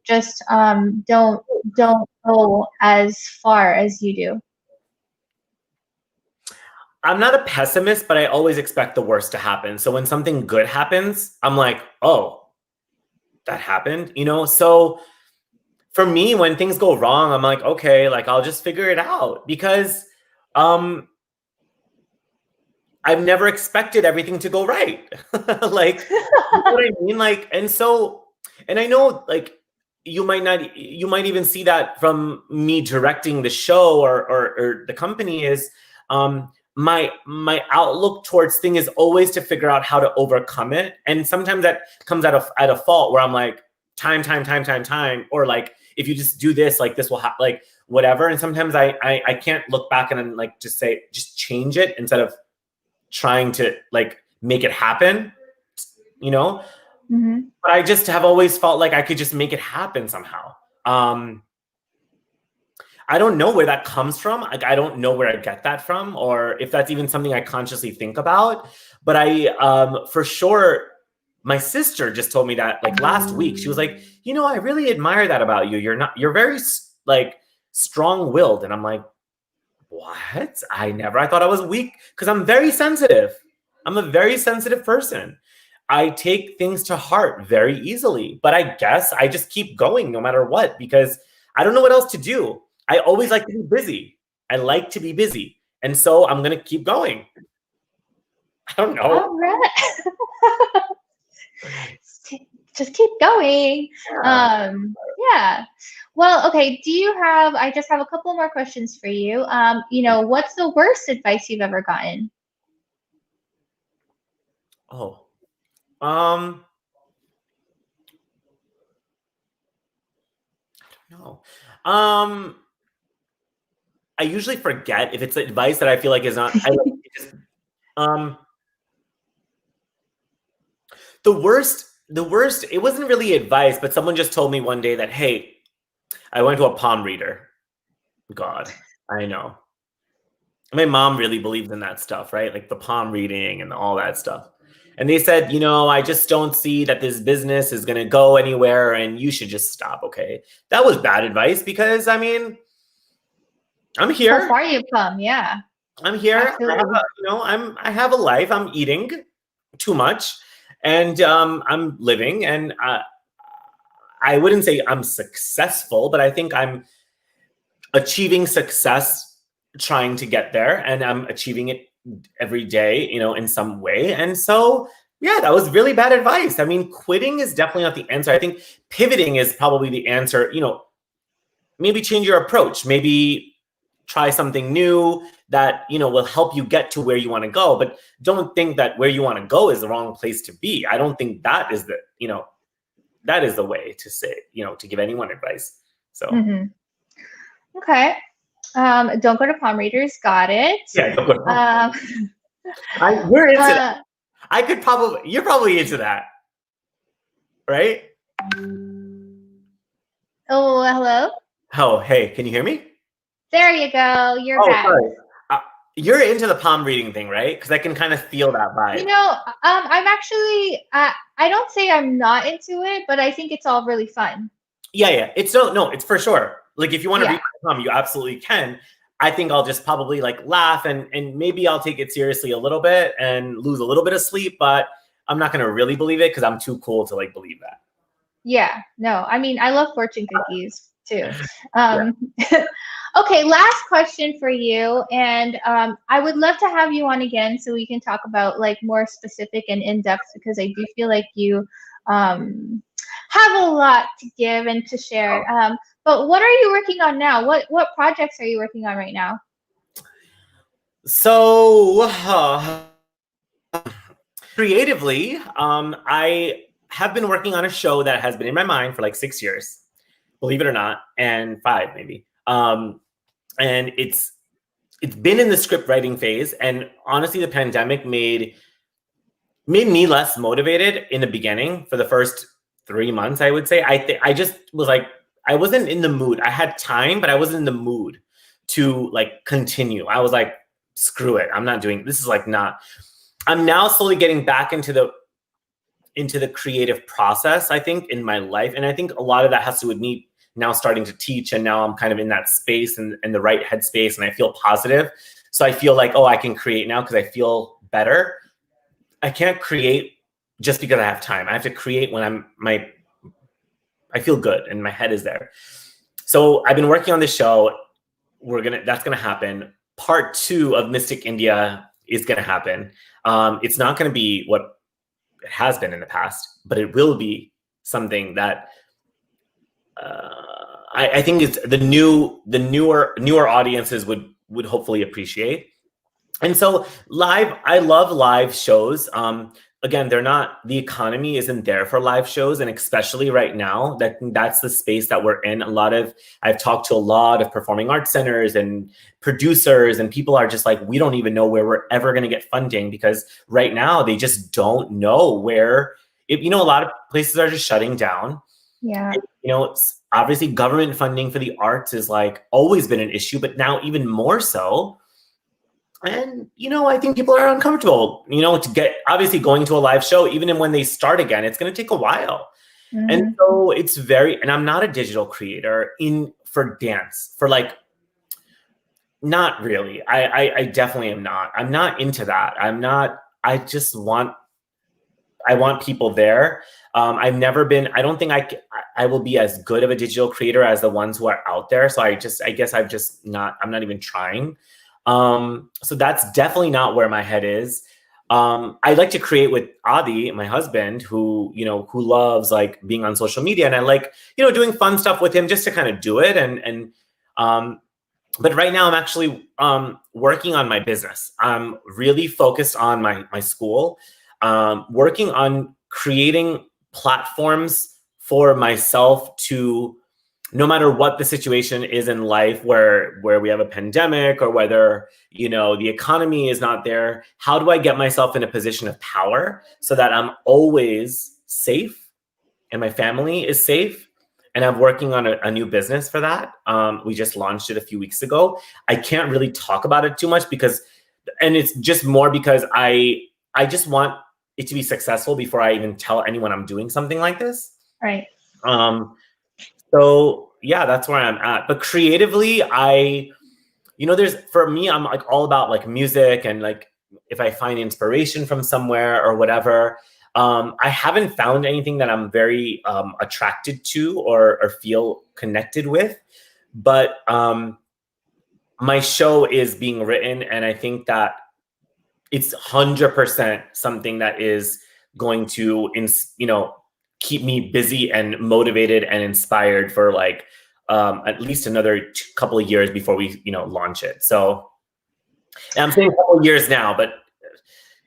just don't go as far as you do? I'm not a pessimist, but I always expect the worst to happen. So when something good happens, I'm like, oh, that happened, So for me, when things go wrong, I'm like, okay, like I'll just figure it out, because I've never expected everything to go right. Like, you know what I mean? Like, and I know, like, you might even see that from me directing the show or the company, is my outlook towards things is always to figure out how to overcome it. And sometimes that comes at a fault where I'm like, time, or like, if you just do this, like this will happen. Like, whatever. And sometimes I can't look back and like just change it instead of trying to like make it happen, you know? Mm-hmm. But I just have always felt like I could just make it happen somehow. I don't know where that comes from. Like, I don't know where I get that from, or if that's even something I consciously think about. But for sure, my sister just told me that like last week. She was like, I really admire that about you. You're very like strong-willed. And I'm like, what? I thought I was weak because I'm very sensitive. I'm a very sensitive person. I take things to heart very easily, but I guess I just keep going no matter what, because I don't know what else to do. I always like to be busy. I like to be busy. And so I'm going to keep going. I don't know. All right. Just keep going. Yeah. Well, okay. I just have a couple more questions for you. What's the worst advice you've ever gotten? Oh. I don't know. I usually forget if it's advice that I feel like is not. The worst. It wasn't really advice, but someone just told me one day that, hey, I went to a palm reader. God, I know. My mom really believes in that stuff, right? Like the palm reading and all that stuff. And they said, I just don't see that this business is going to go anywhere and you should just stop, okay? That was bad advice because, I mean, I'm here. So far you've come, yeah. I'm here. I have a life. I'm eating too much and I'm living, and I wouldn't say I'm successful, but I think I'm achieving success trying to get there, and I'm achieving it every day, in some way. And so, yeah, that was really bad advice. I mean, quitting is definitely not the answer. I think pivoting is probably the answer. Maybe change your approach, maybe try something new that, will help you get to where you want to go. But don't think that where you want to go is the wrong place to be. I don't think that is that is the way to say, to give anyone advice. So. Mm-hmm. Okay. Don't go to palm readers. Got it. Yeah, don't go to palm readers. We're into that. You're probably into that, right? Oh, hello? Oh, hey, can you hear me? There you go. You're back. Sorry. You're into the palm reading thing, right? Because I can kind of feel that vibe. I'm actually, I don't say I'm not into it, but I think it's all really fun. Yeah. It's it's for sure. Like, if you want to read my palm, you absolutely can. I think I'll just probably like laugh and maybe I'll take it seriously a little bit and lose a little bit of sleep, but I'm not going to really believe it because I'm too cool to like believe that. Yeah, no, I mean, I love fortune cookies too. Okay, last question for you. And I would love to have you on again so we can talk about like more specific and in-depth, because I do feel like you have a lot to give and to share. But what are you working on now? What projects are you working on right now? So creatively, I have been working on a show that has been in my mind for like 6 years, believe it or not, and 5 maybe. And it's been in the script writing phase. And honestly, the pandemic made me less motivated in the beginning for the first 3 months, I would say. I just was like, I wasn't in the mood. I had time, but I wasn't in the mood to like continue. I was like, screw it. I'm not doing this. Is like not. I'm now slowly getting back into the creative process, I think, in my life. And I think a lot of that has to do with me now starting to teach. And now I'm kind of in that space and the right headspace, and I feel positive. So I feel like, oh, I can create now because I feel better. I can't create just because I have time. I have to create when I feel good and my head is there. So I've been working on this show. That's gonna happen. Part 2 of Mystic India is gonna happen. It's not gonna be what it has been in the past, but it will be something that I think is the newer audiences would hopefully appreciate. And so I love live shows. again, the economy isn't there for live shows. And especially right now, that's the space that we're in. I've talked to a lot of performing arts centers and producers, and people are just like, we don't even know where we're ever going to get funding, because right now they just don't know where, a lot of places are just shutting down. Yeah. Obviously government funding for the arts is like always been an issue, but now even more so. And, I think people are uncomfortable, obviously going to a live show, even when they start again, it's going to take a while. Mm-hmm. And so and I'm not a digital creator for dance, for like, not really. I definitely am not. I'm not into that. I want people there. I've never been, I don't think I will be as good of a digital creator as the ones who are out there. So I guess I'm not even trying. So that's definitely not where my head is. I like to create with Adi, my husband, who loves like being on social media, and I like, doing fun stuff with him just to kind of do it. But right now I'm actually working on my business. I'm really focused on my school, working on creating platforms for myself to, no matter what the situation is in life, where we have a pandemic or whether, the economy is not there, how do I get myself in a position of power so that I'm always safe and my family is safe? And I'm working on a new business for that. We just launched it a few weeks ago. I can't really talk about it too much and it's just more because I just want it to be successful before I even tell anyone I'm doing something like this. Right. So yeah, that's where I'm at. But creatively, for me, I'm like all about like music, and like if I find inspiration from somewhere or whatever. I haven't found anything that I'm very attracted to or feel connected with, but my show is being written, and I think that it's 100% something that is going to, keep me busy and motivated and inspired for like at least another couple of years before we, launch it. So I'm saying a couple of years now, but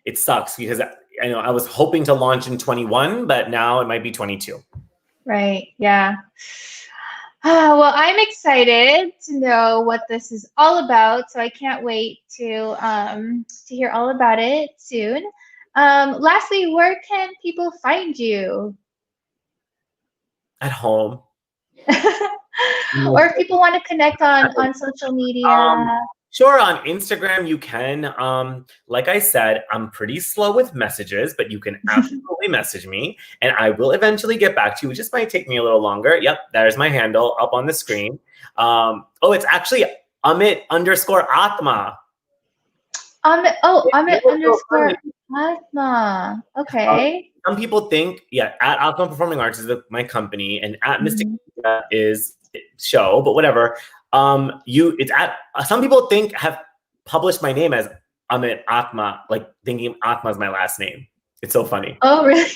it sucks because I was hoping to launch in 21, but now it might be 22. Right. Yeah. Well, I'm excited to know what this is all about, so I can't wait to hear all about it soon. Lastly, where can people find you? At home. Or if people want to connect on social media. Sure, on Instagram you can. Like I said, I'm pretty slow with messages, but you can absolutely message me and I will eventually get back to you. It just might take me a little longer. Yep, there's my handle up on the screen. It's actually Amit_AATMA. Amit_AATMA. Okay. Some people think, at AATMA Performing Arts is my company, and at Mystic is show, but whatever. Some people have published my name as Amit AATMA, like thinking Atma is my last name. It's so funny. Oh, really?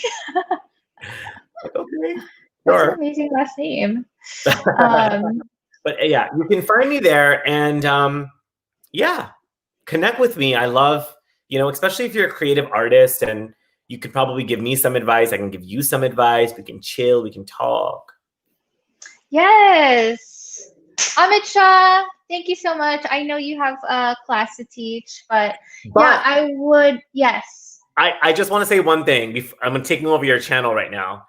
Okay. That's an amazing last name. But yeah, you can find me there, and connect with me. I love, especially if you're a creative artist, and you could probably give me some advice. I can give you some advice. We can chill. We can talk. Yes. Amit Shah, thank you so much. I know you have a class to teach, but yeah, I would, yes. I just want to say one thing. I'm taking over your channel right now.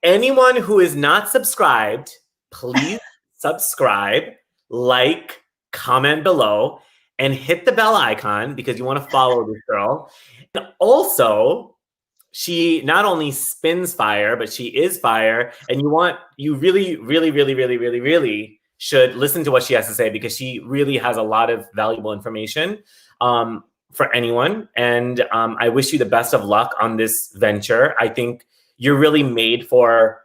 Anyone who is not subscribed, please subscribe, like, comment below, and hit the bell icon because you want to follow this girl. And also, she not only spins fire, but she is fire. And you really, really, really, really, really, really should listen to what she has to say, because she really has a lot of valuable information for anyone. And I wish you the best of luck on this venture. I think you're really made for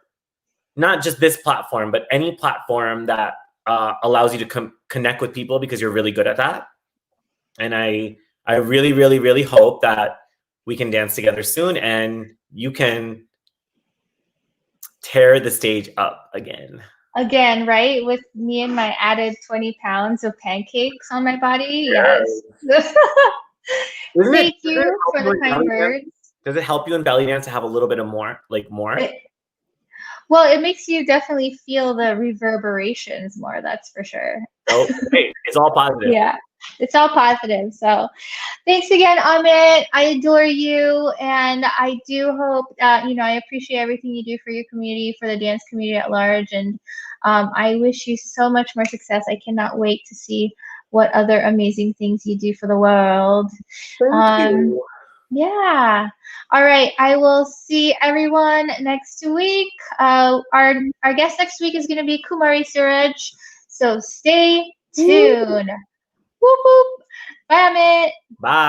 not just this platform, but any platform that allows you to connect with people, because you're really good at that. And I really, really, really hope that we can dance together soon and you can tear the stage up again. Again, right? With me and my added 20 pounds of pancakes on my body. Yes. Thank you for the kind words. Does it help you in belly dance to have a little bit of more, like more? Well, it makes you definitely feel the reverberations more, that's for sure. Oh, hey, it's all positive. Yeah, it's all positive. So thanks again, Amit. I adore you, and I do hope I appreciate everything you do for your community, for the dance community at large, and I wish you so much more success. I cannot wait to see what other amazing things you do for the world. Thank you. Yeah. All right. I will see everyone next week. Our guest next week is going to be Kumari Suraj. So stay tuned. Whoop whoop. Bye, Amit. Bye.